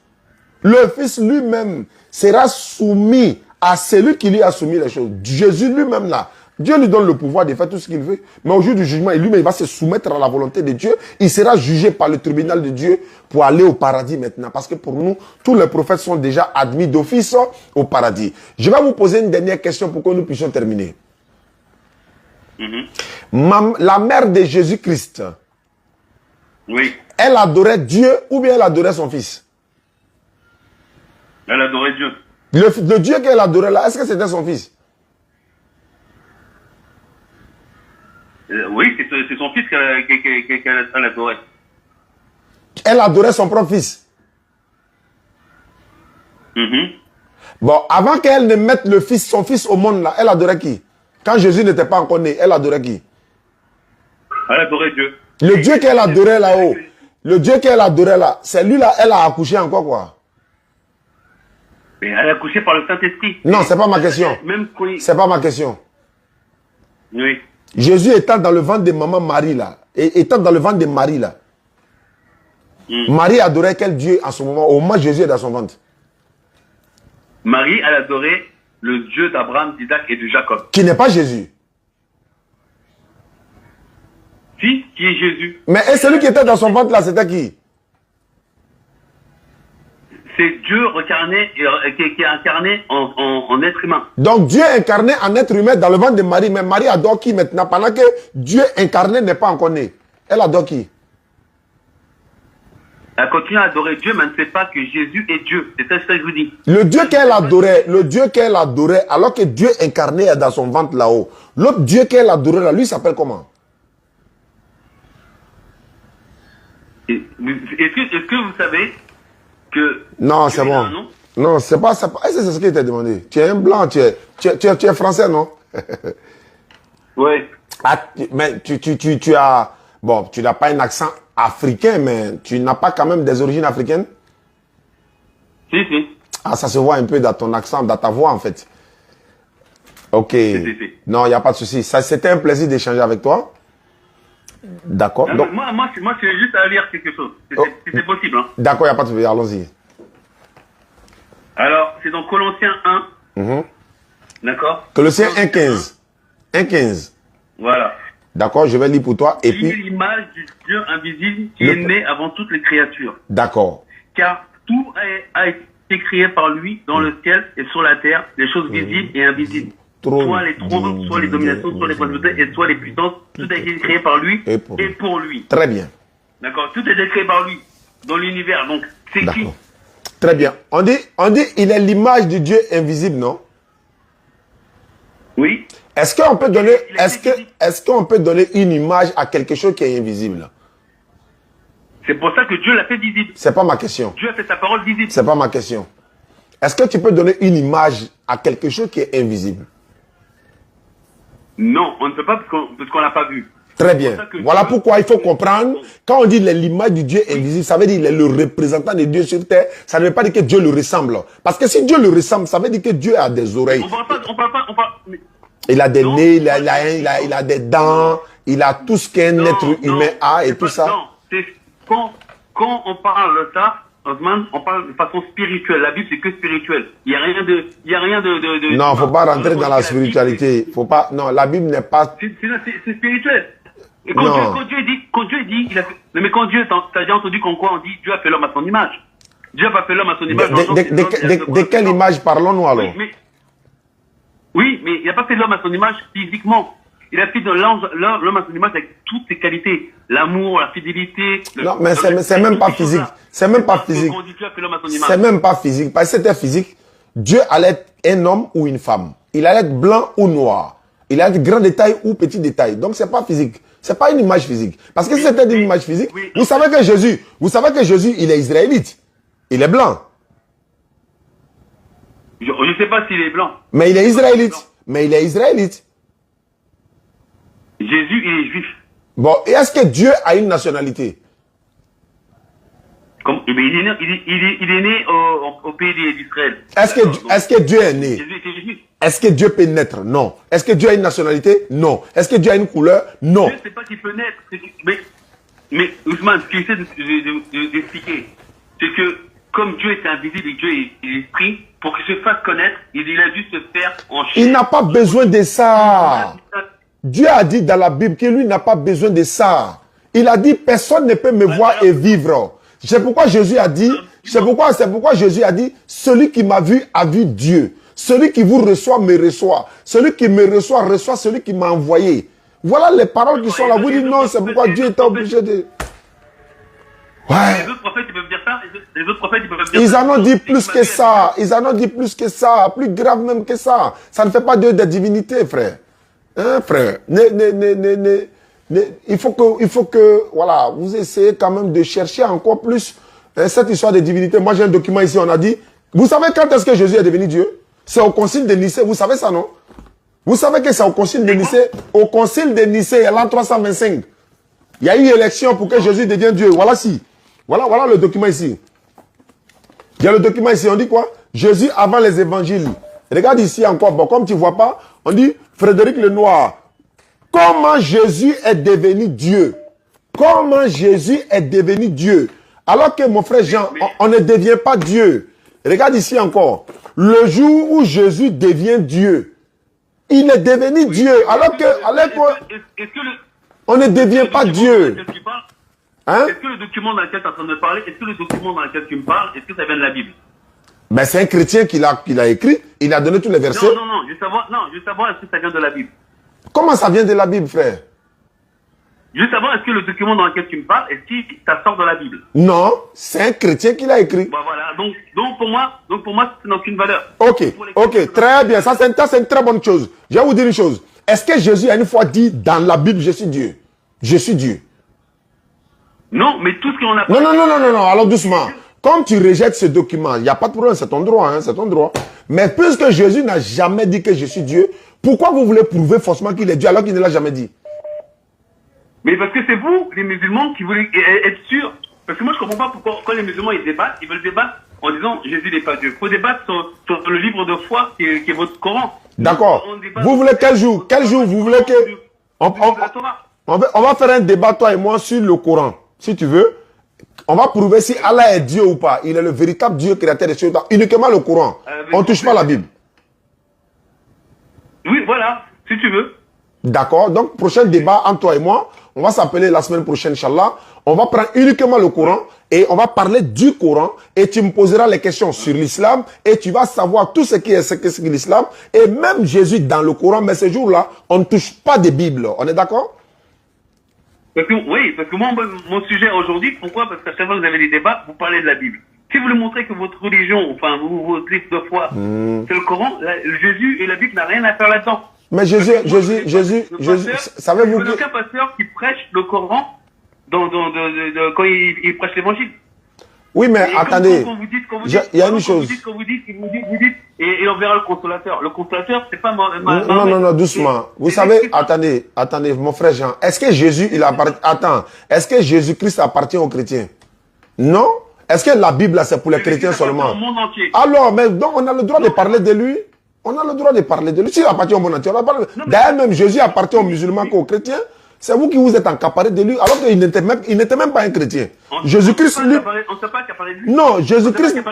Le Fils lui-même sera soumis à celui qui lui a soumis les choses. Jésus lui-même là, Dieu lui donne le pouvoir de faire tout ce qu'il veut. Mais au jour du jugement, lui-même, il va se soumettre à la volonté de Dieu. Il sera jugé par le tribunal de Dieu pour aller au paradis maintenant. Parce que pour nous, tous les prophètes sont déjà admis d'office au paradis. Je vais vous poser une dernière question pour que nous puissions terminer. La mère de Jésus-Christ, oui. Elle adorait Dieu ou bien elle adorait son fils? Elle adorait Dieu. Le Dieu qu'elle adorait là, est-ce que c'était son fils? Oui, c'est son fils qu'elle adorait. Elle adorait son propre fils. Bon, avant qu'elle ne mette son fils au monde là, elle adorait qui? Quand Jésus n'était pas encore né, elle adorait qui? Elle adorait Dieu. Le Dieu qu'elle adorait là-haut, le Dieu qu'elle adorait là, c'est lui là, elle a accouché encore quoi? Mais elle a accouché par le Saint-Esprit. Non, c'est pas ma question. C'est pas ma question. Oui. Jésus étant dans le ventre de maman Marie là, et étant dans le ventre de Marie là, Marie adorait quel Dieu en ce moment? Au moment où Jésus est dans son ventre. Marie, elle adorait le Dieu d'Abraham, d'Isaac et de Jacob. Qui n'est pas Jésus. Si, qui est Jésus. Mais et celui qui était dans son ventre là, c'était qui? C'est Dieu incarné, qui est incarné en être humain. Donc Dieu incarné en être humain dans le ventre de Marie. Mais Marie adore qui maintenant? Pendant que Dieu incarné n'est pas encore né. Elle adore qui? Elle continue à adorer Dieu, mais elle ne sait pas que Jésus est Dieu. C'est ça que je vous dis. Le Dieu qu'elle adorait, alors que Dieu incarné est dans son ventre là-haut. L'autre Dieu qu'elle adorait là, lui s'appelle comment? Est-ce que vous savez que... Non, c'est bon. Non, c'est pas... C'est ce qu'il t'a demandé. Tu es un blanc, tu es français, non? Oui. Ah, mais tu as... Bon, tu n'as pas un accent africain, mais tu n'as pas quand même des origines africaines? Si, si. Ah, ça se voit un peu dans ton accent, dans ta voix, en fait. Ok. Si. Non, il n'y a pas de souci. C'était un plaisir d'échanger avec toi. D'accord. Donc... Moi, c'est juste à lire quelque chose. C'est possible. Hein. D'accord, il n'y a pas de souci. Allons-y. Alors, c'est dans Colossiens 1. D'accord. Colossiens 1,15. 1,15. Voilà. D'accord, je vais lire pour toi. Et puis... l'image du Dieu invisible qui est né avant toutes les créatures. D'accord. Car tout a été créé par lui dans le ciel et sur la terre, les choses visibles et invisibles. Soit les trônes, soit les dominations, soit les principautés et soit les puissances. Tout a été créé par lui et pour lui. Très bien. D'accord. Tout a été créé par lui dans l'univers. Donc, c'est qui? Très bien. On dit, il est l'image du Dieu invisible, non? Oui. Est-ce qu'on peut donner, est-ce qu'on peut donner une image à quelque chose qui est invisible? C'est pour ça que Dieu l'a fait visible. C'est pas ma question. Dieu a fait sa parole visible. C'est pas ma question. Est-ce que tu peux donner une image à quelque chose qui est invisible? Non, on ne peut pas parce qu'on l'a pas vu. Très bien. Voilà pourquoi il faut comprendre. Quand on dit l'image du Dieu invisible, ça veut dire qu'il est le représentant de Dieu sur terre. Ça ne veut pas dire que Dieu le ressemble. Parce que si Dieu le ressemble, ça veut dire que Dieu a des oreilles. On parle pas. Il a des nez, il a des dents, il a tout ce qu'un être humain a et tout ça. Non, c'est quand on parle de ça, Osman, on parle de façon spirituelle. La Bible, c'est que spirituel. Il n'y a rien de... Non, faut pas rentrer dans la spiritualité. Faut pas... Non, la Bible n'est pas... C'est spirituel. Et quand Dieu dit, il a fait... Mais quand Dieu, t'as déjà entendu qu'en quoi on dit Dieu a fait l'homme à son image. Dieu n'a pas fait l'homme à son image. De quelle image parlons-nous alors? Oui, mais il n'a pas fait l'homme à son image physiquement. Il a fait de l'homme à son image avec toutes ses qualités. L'amour, la fidélité. Non, mais c'est même pas physique. C'est même pas physique. C'est même pas physique. Parce que c'était physique, Dieu allait être un homme ou une femme. Il allait être blanc ou noir. Il allait être grand détail ou petit détail. Donc c'est pas physique. C'est pas une image physique. Parce que si c'était une image physique, vous savez que Jésus, il est israélite. Il est blanc. Je ne sais pas s'il est blanc. Mais il est israélite. Jésus, il est juif. Bon, et est-ce que Dieu a une nationalité? Il est né au pays d'Israël. Est-ce que Dieu est né? Jésus était juif. Est-ce que Dieu peut naître? Non. Est-ce que Dieu a une nationalité? Non. Est-ce que Dieu a une couleur? Non. Dieu ne sait pas qu'il peut naître. Mais Ousmane, ce qu'il essaie d'expliquer, c'est que comme Dieu est invisible et Dieu est esprit, pour qu'il se fasse connaître, il a dû se faire en chair. Il n'a pas besoin de ça. Dieu a dit dans la Bible que lui n'a pas besoin de ça. Il a dit, personne ne peut me voir et vivre. C'est pourquoi Jésus a dit, Jésus a dit, celui qui m'a vu a vu Dieu. Celui qui vous reçoit me reçoit. Celui qui me reçoit reçoit celui qui m'a envoyé. Voilà les paroles qui sont là. Vous dites non, c'est pourquoi Dieu est obligé de... Ouais. Les autres prophètes, ils peuvent dire ça. Les autres prophètes, ils peuvent dire ça. Ils en ont dit plus que ça. Ils en ont dit plus que ça. Plus grave même que ça. Ça ne fait pas d'eux des divinités, frère. Hein, frère? Il faut que, voilà, vous essayez quand même de chercher encore plus cette histoire de divinité. Moi, j'ai un document ici, on a dit, vous savez quand est-ce que Jésus est devenu Dieu? C'est au concile de Nicée, vous savez ça, non? Vous savez que c'est au concile de Nicée, au concile de Nicée, l'an 325. Il y a eu élection pour que Jésus devienne Dieu. Voilà si. Voilà le document ici. Il y a le document ici, on dit quoi? Jésus avant les évangiles. Regarde ici encore, bon, comme tu ne vois pas, on dit Frédéric Lenoir. Comment Jésus est devenu Dieu? Comment Jésus est devenu Dieu? Alors que mon frère Jean, on ne devient pas Dieu. Regarde ici encore. Le jour où Jésus devient Dieu, il est devenu Dieu. Alors que, on ne devient pas Dieu. Hein? Est-ce que le document dans lequel tu es en train de me parler, est-ce que le document dans lequel tu me parles, est-ce que ça vient de la Bible? Ben, c'est un chrétien qui l'a écrit. Il a donné tous les versets. Non. Je veux savoir est-ce que ça vient de la Bible. Comment ça vient de la Bible, frère? Je veux savoir, est-ce que le document dans lequel tu me parles, est-ce que ça sort de la Bible? Non, c'est un chrétien qui l'a écrit. Bah voilà, donc pour moi, ça n'a aucune valeur. Ok, très bien. Ça, c'est une très bonne chose. Je vais vous dire une chose. Est-ce que Jésus a une fois dit dans la Bible, je suis Dieu? Je suis Dieu. Non, mais tout ce qu'on a... Non, alors doucement. Comme tu rejettes ce document, il n'y a pas de problème, c'est ton droit, hein, c'est ton droit. Mais puisque Jésus n'a jamais dit que je suis Dieu, pourquoi vous voulez prouver forcément qu'il est Dieu alors qu'il ne l'a jamais dit? Mais parce que c'est vous, les musulmans, qui voulez être sûrs. Parce que moi, je ne comprends pas pourquoi, quand les musulmans ils veulent débattre en disant Jésus n'est pas Dieu. Il faut débattre sur le livre de foi qui est votre Coran. D'accord. Vous voulez quel jour? Quel jour vous voulez que... On va faire un débat, toi et moi, sur le Coran. Si tu veux, on va prouver si Allah est Dieu ou pas. Il est le véritable Dieu créateur des choses. Uniquement le Coran. On ne touche pas la Bible. Oui, voilà, si tu veux. D'accord. Donc, prochain débat entre toi et moi, on va s'appeler la semaine prochaine, Inch'Allah. On va prendre uniquement le Coran et on va parler du Coran et tu me poseras les questions sur l'islam et tu vas savoir tout ce qui est l'islam et même Jésus dans le Coran. Mais ce jour-là, on ne touche pas de Bible. On est d'accord? Parce que moi, mon sujet aujourd'hui, pourquoi? Parce qu'à chaque fois que vous avez des débats, vous parlez de la Bible. Si vous voulez montrer que votre religion, enfin, votre livre de foi, c'est le Coran, Jésus et la Bible n'a rien à faire là-dedans. Mais Jésus, savez-vous que... aucun pasteur qui prêche le Coran quand il prêche l'évangile. Oui, mais attendez, il y a une chose. Vous dites, et on verra le consolateur. Le consolateur, c'est pas moi. Non, doucement. Vous savez, attendez, mon frère Jean, est-ce que Jésus, est-ce que Jésus-Christ appartient aux chrétiens? Non? Est-ce que la Bible, c'est pour les chrétiens seulement? Alors, mais donc, on a le droit de parler de lui. On a le droit de parler de lui. S'il appartient au monde entier, on a parlé. D'ailleurs, même Jésus appartient aux musulmans qu'aux chrétiens. C'est vous qui vous êtes encaparé de lui, alors qu'il n'était même pas un chrétien. Jésus-Christ, lui... On ne sait pas accaparé de lui. Non, Jésus-Christ...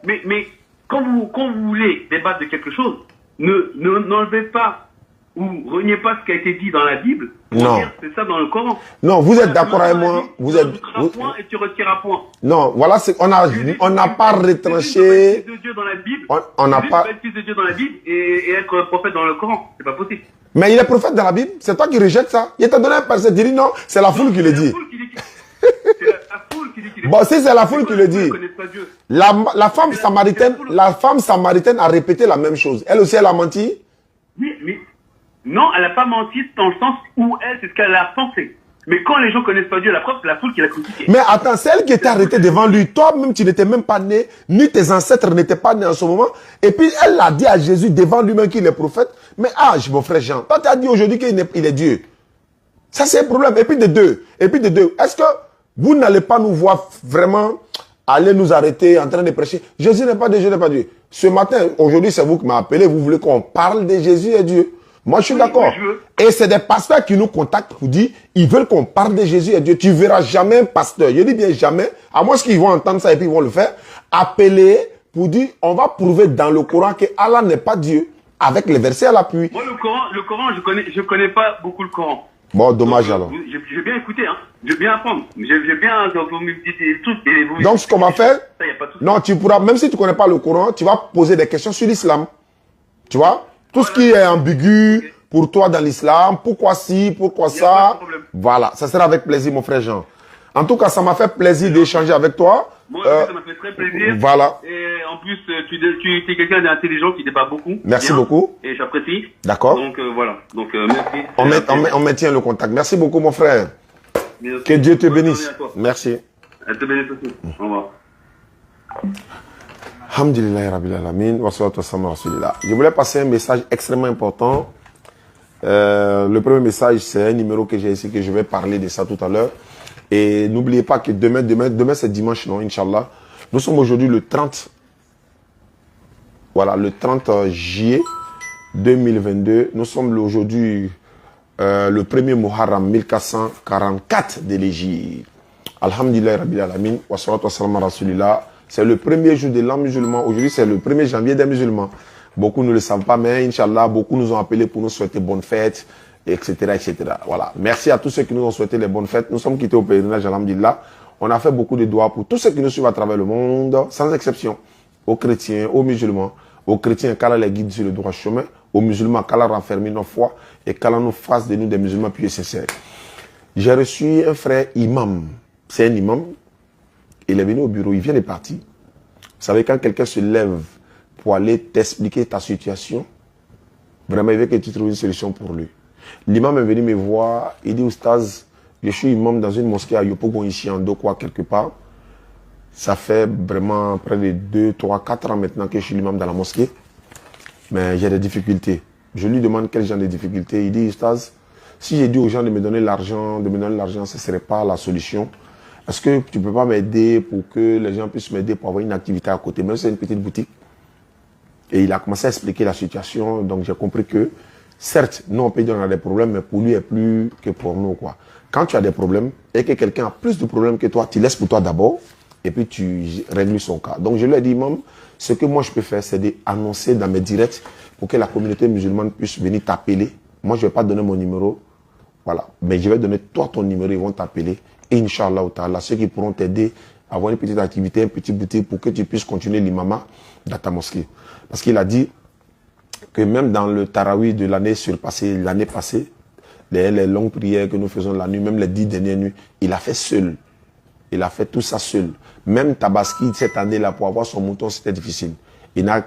Mais quand vous voulez débattre de quelque chose, n'enlevez pas ou reniez pas ce qui a été dit dans la Bible. Non. C'est ça dans le Coran. Non, vous êtes d'accord avec moi. Vous êtes... un point et tu retires un point. Non, voilà, on n'a pas retranché... Fils de Dieu dans la Bible. On n'a pas... Fils de Dieu dans la Bible et être prophète dans le Coran. C'est pas possible. Mais il est prophète dans la Bible. C'est toi qui rejettes ça. Il t'a donné un verset. Il dit non, c'est la foule qui le dit. C'est la foule qui dit qu'il est. Bon, si c'est la foule qui le dit. La femme samaritaine a répété la même chose. Elle aussi, elle a menti. Oui, mais non, elle n'a pas menti dans le sens où elle, c'est ce qu'elle a pensé. Mais quand les gens ne connaissent pas Dieu, la preuve, c'est la foule qui l'a critiqué. Mais attends, c'est elle qui était arrêtée devant lui. Toi-même, tu n'étais même pas né, ni tes ancêtres n'étaient pas nés en ce moment. Et puis, elle a dit à Jésus devant lui-même qu'il est prophète. Mais mon frère Jean, toi, tu as dit aujourd'hui qu'il est Dieu. Ça, c'est un problème. Et puis de deux, est-ce que vous n'allez pas nous voir vraiment aller nous arrêter en train de prêcher? Jésus n'est pas Dieu, Jésus n'est pas Dieu. Ce matin, aujourd'hui, c'est vous qui m'avez appelé. Vous voulez qu'on parle de Jésus et Dieu. Moi, je suis d'accord. Et c'est des pasteurs qui nous contactent pour dire, ils veulent qu'on parle de Jésus et Dieu. Tu verras jamais un pasteur, je dis bien jamais, à moins qu'ils vont entendre ça et puis ils vont le faire, appeler pour dire, on va prouver dans le Coran que Allah n'est pas Dieu, avec les versets à l'appui. Moi, le Coran, je connais pas beaucoup le Coran. Bon, dommage alors. J'ai bien écouté, hein. J'ai bien apprendre. J'ai bien, donc vous me dites tout. Donc, ce qu'on va faire, ça, y a pas tout. non, tu pourras, même si tu ne connais pas le Coran, tu vas poser des questions sur l'islam. Tu vois? Tout ce qui est ambigu pour toi dans l'islam, pourquoi ci, pourquoi ça. Voilà, ça sera avec plaisir, mon frère Jean. En tout cas, ça m'a fait plaisir d'échanger avec toi. Moi, ça m'a fait très plaisir. Voilà. Et en plus, tu es quelqu'un d'intelligent qui débat beaucoup. Merci beaucoup. Et j'apprécie. D'accord. Donc, voilà. Donc, merci. On maintient le contact. Merci beaucoup, mon frère. Merci. Que Dieu te bénisse. Merci. Elle te bénisse aussi. Au revoir. Alhamdulillah Rabbil Alamin. Wa salatu wassalamu ala rasulillah. Je voulais passer un message extrêmement important. Le premier message, c'est un numéro que j'ai ici, que je vais parler de ça tout à l'heure. Et n'oubliez pas que demain c'est dimanche, non, Inch'Allah. Nous sommes aujourd'hui le 30. Voilà, le 30 juillet 2022. Nous sommes aujourd'hui le 1er Muharram 1444 de l'Égypte. Alhamdulillah Rabbil Alamin. Wa salatu wassalamu ala rasulillah. C'est le premier jour de l'an musulman. Aujourd'hui, c'est le 1er janvier des musulmans. Beaucoup ne le savent pas, mais Inch'Allah, beaucoup nous ont appelés pour nous souhaiter bonnes fêtes, etc., etc. Voilà. Merci à tous ceux qui nous ont souhaité les bonnes fêtes. Nous sommes quittés au pèlerinage, alhamdulillah. On a fait beaucoup de doigts pour tous ceux qui nous suivent à travers le monde, sans exception. Aux chrétiens, aux musulmans. Aux chrétiens, qu'Allah les guide sur le droit chemin. Aux musulmans, qu'Allah renferme nos foi et qu'Allah nous fasse de nous des musulmans pieux et sincères. J'ai reçu un frère imam. C'est un imam. Il est venu au bureau, il vient de partir. Vous savez, quand quelqu'un se lève pour aller t'expliquer ta situation, vraiment, il veut que tu trouves une solution pour lui. L'imam est venu me voir, il dit, Oustaz, je suis imam dans une mosquée à Yopougon, ici, en Dokwa, quelque part. Ça fait vraiment près de 2, 3, 4 ans maintenant que je suis l'imam dans la mosquée. Mais j'ai des difficultés. Je lui demande quel genre de difficultés. Il dit, Oustaz, si j'ai dit aux gens de me donner l'argent, ce ne serait pas la solution. Est-ce que tu ne peux pas m'aider pour que les gens puissent m'aider pour avoir une activité à côté, même si c'est une petite boutique? Et il a commencé à expliquer la situation, donc j'ai compris que, certes, nous on peut dire qu'on a des problèmes, mais pour lui, il est plus que pour nous, quoi. Quand tu as des problèmes et que quelqu'un a plus de problèmes que toi, tu laisses pour toi d'abord, et puis tu règles son cas. Donc je lui ai dit, même, ce que moi je peux faire, c'est d'annoncer dans mes directs pour que la communauté musulmane puisse venir t'appeler. Moi, je ne vais pas donner mon numéro, voilà, mais je vais donner toi ton numéro, ils vont t'appeler. Et Inch'Allah, ceux qui pourront t'aider à avoir une petite activité, une petite boutique pour que tu puisses continuer l'imama dans ta mosquée. Parce qu'il a dit que même dans le tarawih de l'année passée, les longues prières que nous faisons la nuit, même les 10 dernières nuits, il a fait seul. Il a fait tout ça seul. Même Tabaski, cette année-là, pour avoir son mouton, c'était difficile. Il a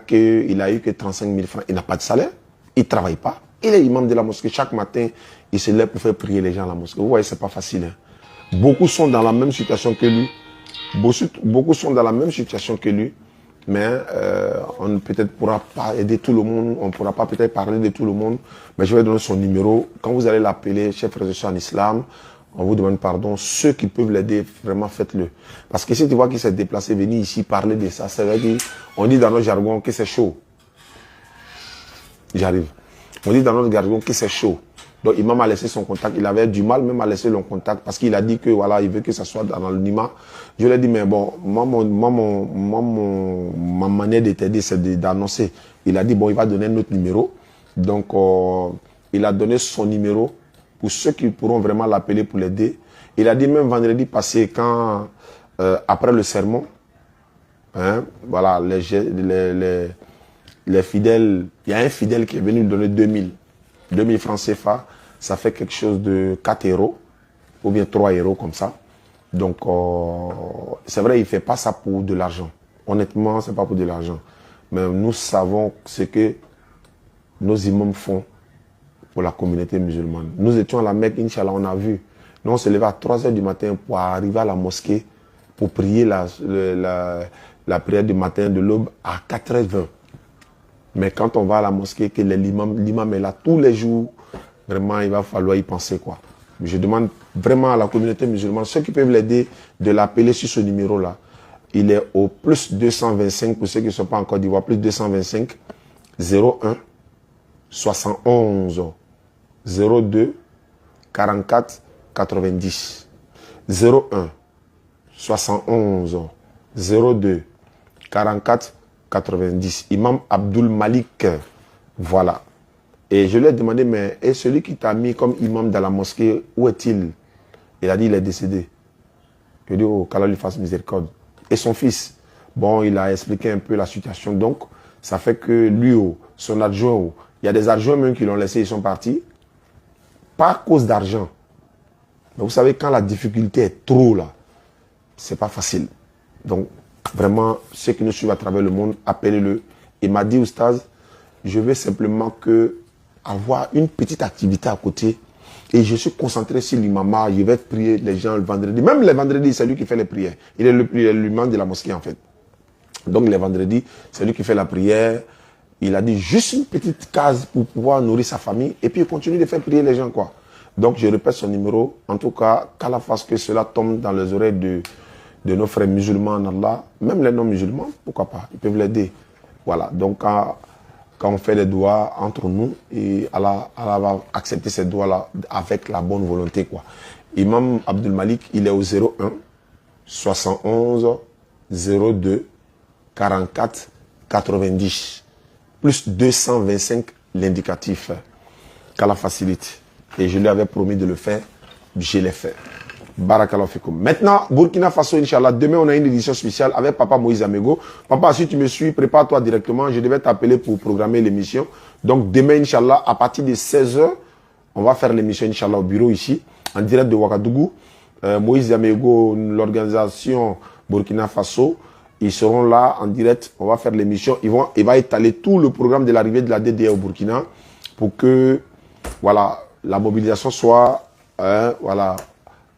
eu que 35 000 francs. Il n'a pas de salaire. Il ne travaille pas. Il est imam de la mosquée. Chaque matin, il se lève pour faire prier les gens à la mosquée. Vous voyez, ce n'est pas facile. Hein? Beaucoup sont dans la même situation que lui. Beaucoup sont dans la même situation que lui. Mais on ne peut-être pourra pas aider tout le monde. On ne pourra pas peut-être parler de tout le monde. Mais je vais donner son numéro. Quand vous allez l'appeler, chef frères et sœurs en islam, on vous demande pardon. Ceux qui peuvent l'aider, vraiment faites-le. Parce que si tu vois qu'il s'est déplacé, venir ici parler de ça, ça veut dire, on dit dans notre jargon que c'est chaud. J'arrive. On dit dans notre jargon que c'est chaud. Donc, Imam a laissé son contact. Il avait du mal même à laisser le contact parce qu'il a dit que voilà, il veut que ça soit dans l'anonymat. Je lui ai dit, mais bon, ma manière de t'aider, c'est d'annoncer. Il a dit, bon, il va donner notre numéro. Donc, il a donné son numéro pour ceux qui pourront vraiment l'appeler pour l'aider. Il a dit, même vendredi passé, quand, après le sermon, hein, voilà, les fidèles, il y a un fidèle qui est venu lui donner 2000 francs CFA, ça fait quelque chose de 4 euros, ou bien 3 euros comme ça. Donc, c'est vrai, il ne fait pas ça pour de l'argent. Honnêtement, ce n'est pas pour de l'argent. Mais nous savons ce que nos imams font pour la communauté musulmane. Nous étions à la Mecque, Inch'Allah, on a vu. Nous, on se levait à 3 h du matin pour arriver à la mosquée, pour prier la prière du matin de l'aube à 4 h 20. Mais quand on va à la mosquée, que l'imam est là tous les jours, vraiment, il va falloir y penser, quoi. Je demande vraiment à la communauté musulmane, ceux qui peuvent l'aider, de l'appeler sur ce numéro-là. Il est au plus 225, pour ceux qui ne sont pas en Côte d'Ivoire, plus 225 01 71 02 44 90. 01 71 02 44 90. Imam Abdul Malik. Voilà. Et je lui ai demandé, mais et celui qui t'a mis comme imam dans la mosquée, où est-il? Il a dit, il est décédé. Je lui ai dit, oh, qu'Allah lui fasse miséricorde. Et son fils, bon, il a expliqué un peu la situation. Donc, ça fait que lui, son adjoint, il y a des adjoints même qui l'ont laissé, ils sont partis. Pas à cause d'argent. Mais vous savez, quand la difficulté est trop là, c'est pas facile. Donc, vraiment, ceux qui nous suivent à travers le monde, appelez-le. Il m'a dit, Oustaz, je veux simplement avoir une petite activité à côté. Et je suis concentré sur l'imama. Je vais prier les gens le vendredi. Même les vendredis, c'est lui qui fait les prières. Il est l'imam de la mosquée, en fait. Donc, les vendredis, c'est lui qui fait la prière. Il a dit juste une petite case pour pouvoir nourrir sa famille. Et puis, il continue de faire prier les gens, quoi. Donc, je répète son numéro. En tout cas, qu'Allah fasse que cela tombe dans les oreilles de nos frères musulmans en Allah. Même les non-musulmans, pourquoi pas. Ils peuvent l'aider. Voilà. Donc, quand on fait les doigts entre nous, et Allah va accepter ces doigts-là avec la bonne volonté, quoi. Imam Abdul Malik, il est au 01 71 02 44 90 plus 225 l'indicatif. Qu'Allah facilite. Et je lui avais promis de le faire, je l'ai fait. Barakallahu fikoum. Maintenant, Burkina Faso, Inch'Allah, demain on a une édition spéciale avec Papa Moïse Amego. Papa, si tu me suis, prépare-toi directement. Je devais t'appeler pour programmer l'émission. Donc demain, Inch'Allah, à partir de 16h, on va faire l'émission, Inch'Allah, au bureau ici, en direct de Ouagadougou. Moïse Amego, l'organisation Burkina Faso, ils seront là en direct. On va faire l'émission. Il va étaler tout le programme de l'arrivée de la DDA au Burkina pour que, voilà, la mobilisation soit, voilà,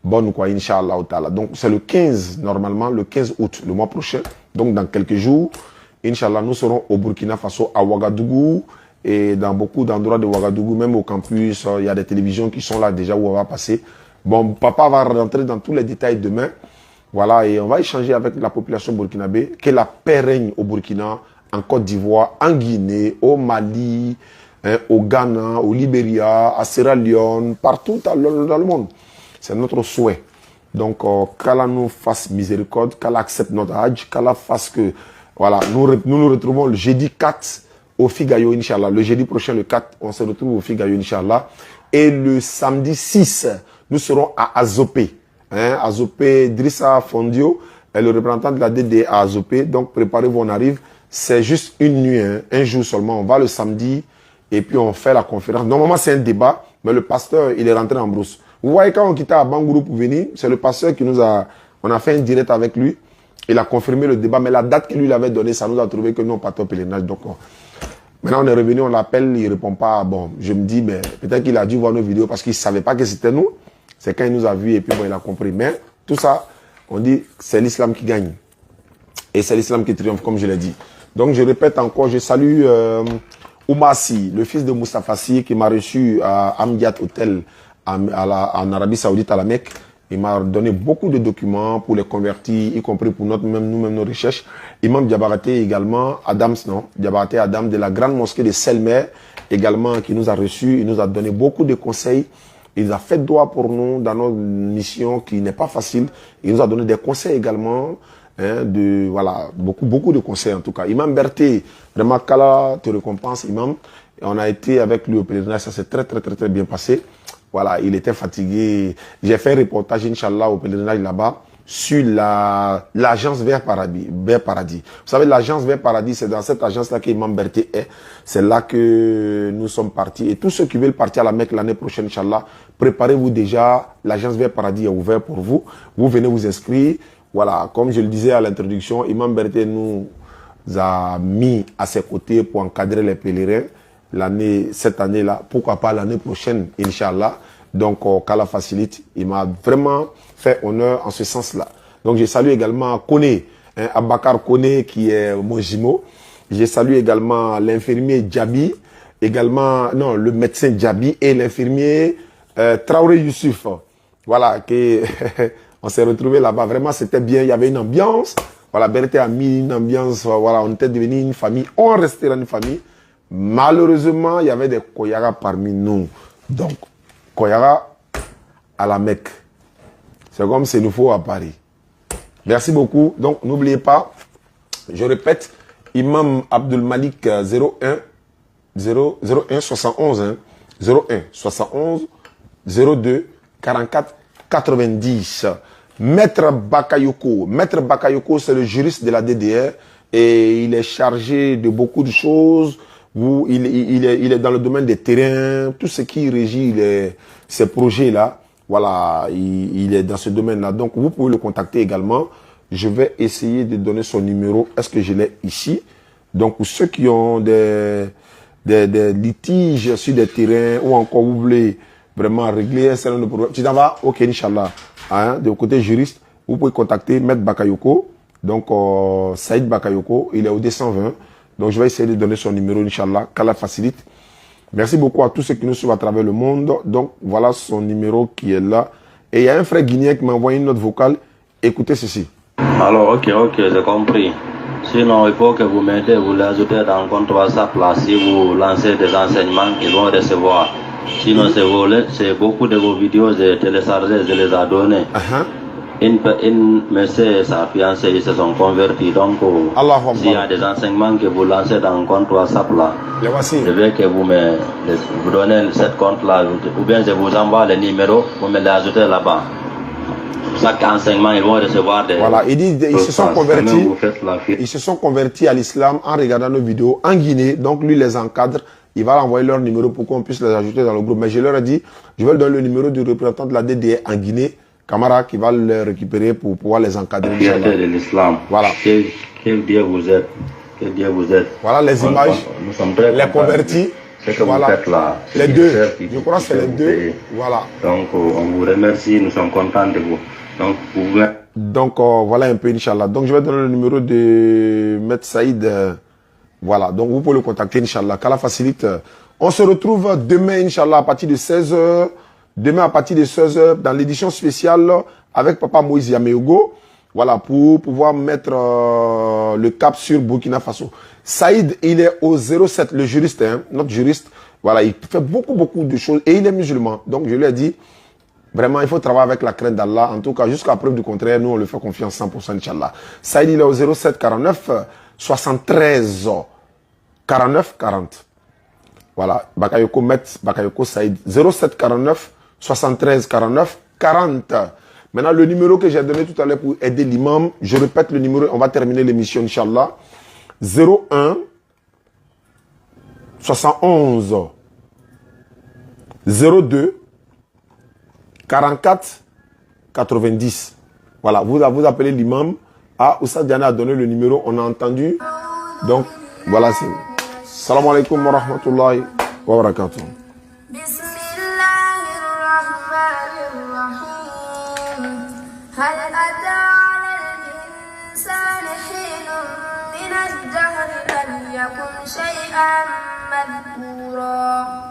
bonne quoi, Inch'Allah. Donc c'est le 15, normalement, le 15 août, le mois prochain. Donc dans quelques jours, Inch'Allah, nous serons au Burkina Faso, à Ouagadougou, et dans beaucoup d'endroits de Ouagadougou, même au campus, il y a des télévisions qui sont là déjà où on va passer. Bon, papa va rentrer dans tous les détails demain. Voilà, et on va échanger avec la population burkinabé, que la paix règne au Burkina, en Côte d'Ivoire, en Guinée, au Mali, au Ghana, au Libéria, à Sierra Leone, partout dans le monde. C'est notre souhait. Donc, qu'Allah nous fasse miséricorde, qu'Allah accepte notre hajj, qu'Allah fasse que, voilà, nous retrouvons le jeudi 4 au Figayo, Inch'Allah. Le jeudi prochain, le 4, on se retrouve au Figayo, Inch'Allah. Et le samedi 6, nous serons à Azopé. Azopé, Drissa Fondio est le représentant de la DD à Azopé. Donc, préparez-vous, on arrive. C'est juste une nuit, un jour seulement. On va le samedi et puis on fait la conférence. Normalement, c'est un débat, mais le pasteur, il est rentré en brousse. Vous voyez, quand on quittait à Bangourou pour venir, c'est le pasteur qui on a fait un direct avec lui. Il a confirmé le débat, mais la date qu'il lui avait donnée, ça nous a trouvé que nous, on partait au pèlerinage. Donc, maintenant, on est revenu, on l'appelle, il ne répond pas. Bon, je me dis, mais peut-être qu'il a dû voir nos vidéos parce qu'il ne savait pas que c'était nous. C'est quand il nous a vus et puis bon, il a compris. Mais tout ça, on dit, c'est l'islam qui gagne. Et c'est l'islam qui triomphe, comme je l'ai dit. Donc, je répète encore, je salue Oumassi, le fils de Moustapha Sy, qui m'a reçu à Amdiat Hotel en Arabie Saoudite, à la Mecque. Il m'a donné beaucoup de documents pour les convertir, y compris pour nous-mêmes nos recherches. Imam Diabaraté également, Diabaraté Adam de la grande mosquée de Selmer, également, qui nous a reçus. Il nous a donné beaucoup de conseils. Il a fait droit pour nous dans notre mission qui n'est pas facile. Il nous a donné des conseils également. Voilà, beaucoup de conseils en tout cas. Imam Berté, vraiment qu'Allah te récompense, Imam. Et on a été avec lui au pèlerinage, ça s'est très bien passé. Voilà, il était fatigué. J'ai fait un reportage, Inch'Allah, au pèlerinage là-bas, sur l'agence Vert Paradis. Vous savez, l'agence Vert Paradis, c'est dans cette agence-là qu'Imam Berté est. C'est là que nous sommes partis. Et tous ceux qui veulent partir à la Mecque l'année prochaine, Inch'Allah, préparez-vous déjà. L'agence Vert Paradis est ouverte pour vous. Vous venez vous inscrire. Voilà, comme je le disais à l'introduction, Imam Berté nous a mis à ses côtés pour encadrer les pèlerins. Cette année-là, pourquoi pas l'année prochaine, Inch'Allah. Donc, qu'Allah facilite. Il m'a vraiment fait honneur en ce sens-là. Donc, je salue également Kone, Abakar Kone, qui est mon jumeau. Je salue également l'infirmier Djabi, également, non, le médecin Djabi et l'infirmier Traoré Youssouf. Voilà, on s'est retrouvés là-bas. Vraiment, c'était bien. Il y avait une ambiance. Voilà, Berté a mis une ambiance. Voilà, on était devenu une famille. On restait dans une famille. Malheureusement, il y avait des Koyara parmi nous. Donc, Koyara à la Mecque. C'est comme c'est nouveau à Paris. Merci beaucoup. Donc, n'oubliez pas, je répète, Imam Abdul Malik 01 71 hein, 01 71 02 44 90. Maître Bakayoko, c'est le juriste de la DDR et il est chargé de beaucoup de choses. Il est dans le domaine des terrains, tout ce qui régit ces projets-là. Voilà, il est dans ce domaine-là. Donc, vous pouvez le contacter également. Je vais essayer de donner son numéro. Est-ce que je l'ai ici? Donc, pour ceux qui ont des litiges sur des terrains ou encore vous voulez vraiment régler un certain nombre de problèmes. Tu t'en vas? Ok, Inch'Allah. Hein, de côté juriste, vous pouvez contacter Maître Bakayoko. Donc, Saïd Bakayoko, il est au D120. Donc, je vais essayer de donner son numéro, Inch'Allah, qu'Allah facilite. Merci beaucoup à tous ceux qui nous suivent à travers le monde. Donc, voilà son numéro qui est là. Et il y a un frère guinéen qui m'a envoyé une note vocale. Écoutez ceci. Alors, ok, j'ai compris. Sinon, il faut que vous mettez, vous les ajoutez dans le compte WhatsApp là. Si vous lancez des enseignements, ils vont recevoir. Sinon, c'est beaucoup de vos vidéos, j'ai téléchargé, je les ai données. Une monsieur et sa fiancée, ils se sont convertis. Donc, s'il y a des enseignements que vous lancez dans le compte WhatsApp là, je veux que vous donnez ce compte là, ou bien je vous envoie le numéro, vous me les ajoutez là-bas. Chaque enseignement, ils vont recevoir des... Voilà, ils se sont convertis. Ils se sont convertis à l'islam en regardant nos vidéos en Guinée. Donc, lui les encadre. Il va envoyer leur numéro pour qu'on puisse les ajouter dans le groupe. Mais je leur ai dit, je vais leur donner le numéro du représentant de la DDR en Guinée, Camara, qui va le récupérer pour pouvoir les encadrer. Fierté de l'islam. Voilà. Quel Dieu vous êtes. Quel Dieu vous êtes. Voilà les images. Nous sommes très les convertis. Ce que voilà. vous faites là. Les deux. Je crois que c'est les deux. Voilà. Donc, on vous remercie. Nous sommes contents de vous. Donc, voilà un peu, Inch'Allah. Donc, je vais donner le numéro de Maître Saïd. Voilà. Donc, vous pouvez le contacter, Inch'Allah. Qu'Allah facilite. On se retrouve demain, Inch'Allah, à partir de 16h. Demain, à partir de 16h, dans l'édition spéciale avec Papa Moïse Yameogo. Voilà, pour pouvoir mettre le cap sur Burkina Faso. Saïd, il est au 07, le juriste, hein, notre juriste. Voilà, il fait beaucoup de choses et il est musulman. Donc, je lui ai dit, vraiment, il faut travailler avec la crainte d'Allah. En tout cas, jusqu'à preuve du contraire, nous, on le fait confiance 100%, Inch'Allah. Saïd, il est au 07 49 73 49 40. Voilà, Bakayoko Met, Bakayoko Saïd. 07 49 73 49 40. Maintenant, le numéro que j'ai donné tout à l'heure pour aider l'imam, je répète le numéro, on va terminer l'émission, Inch'Allah. 01 71 02 44 90. Voilà, vous appelez l'imam. Ah, Oussa Diana a donné le numéro, on a entendu. Donc, voilà, c'est... Salam alaikum wa rahmatullahi wa barakatuh. هل أتى على الإنسان حين من الدهر لم يكن شيئا مذكورا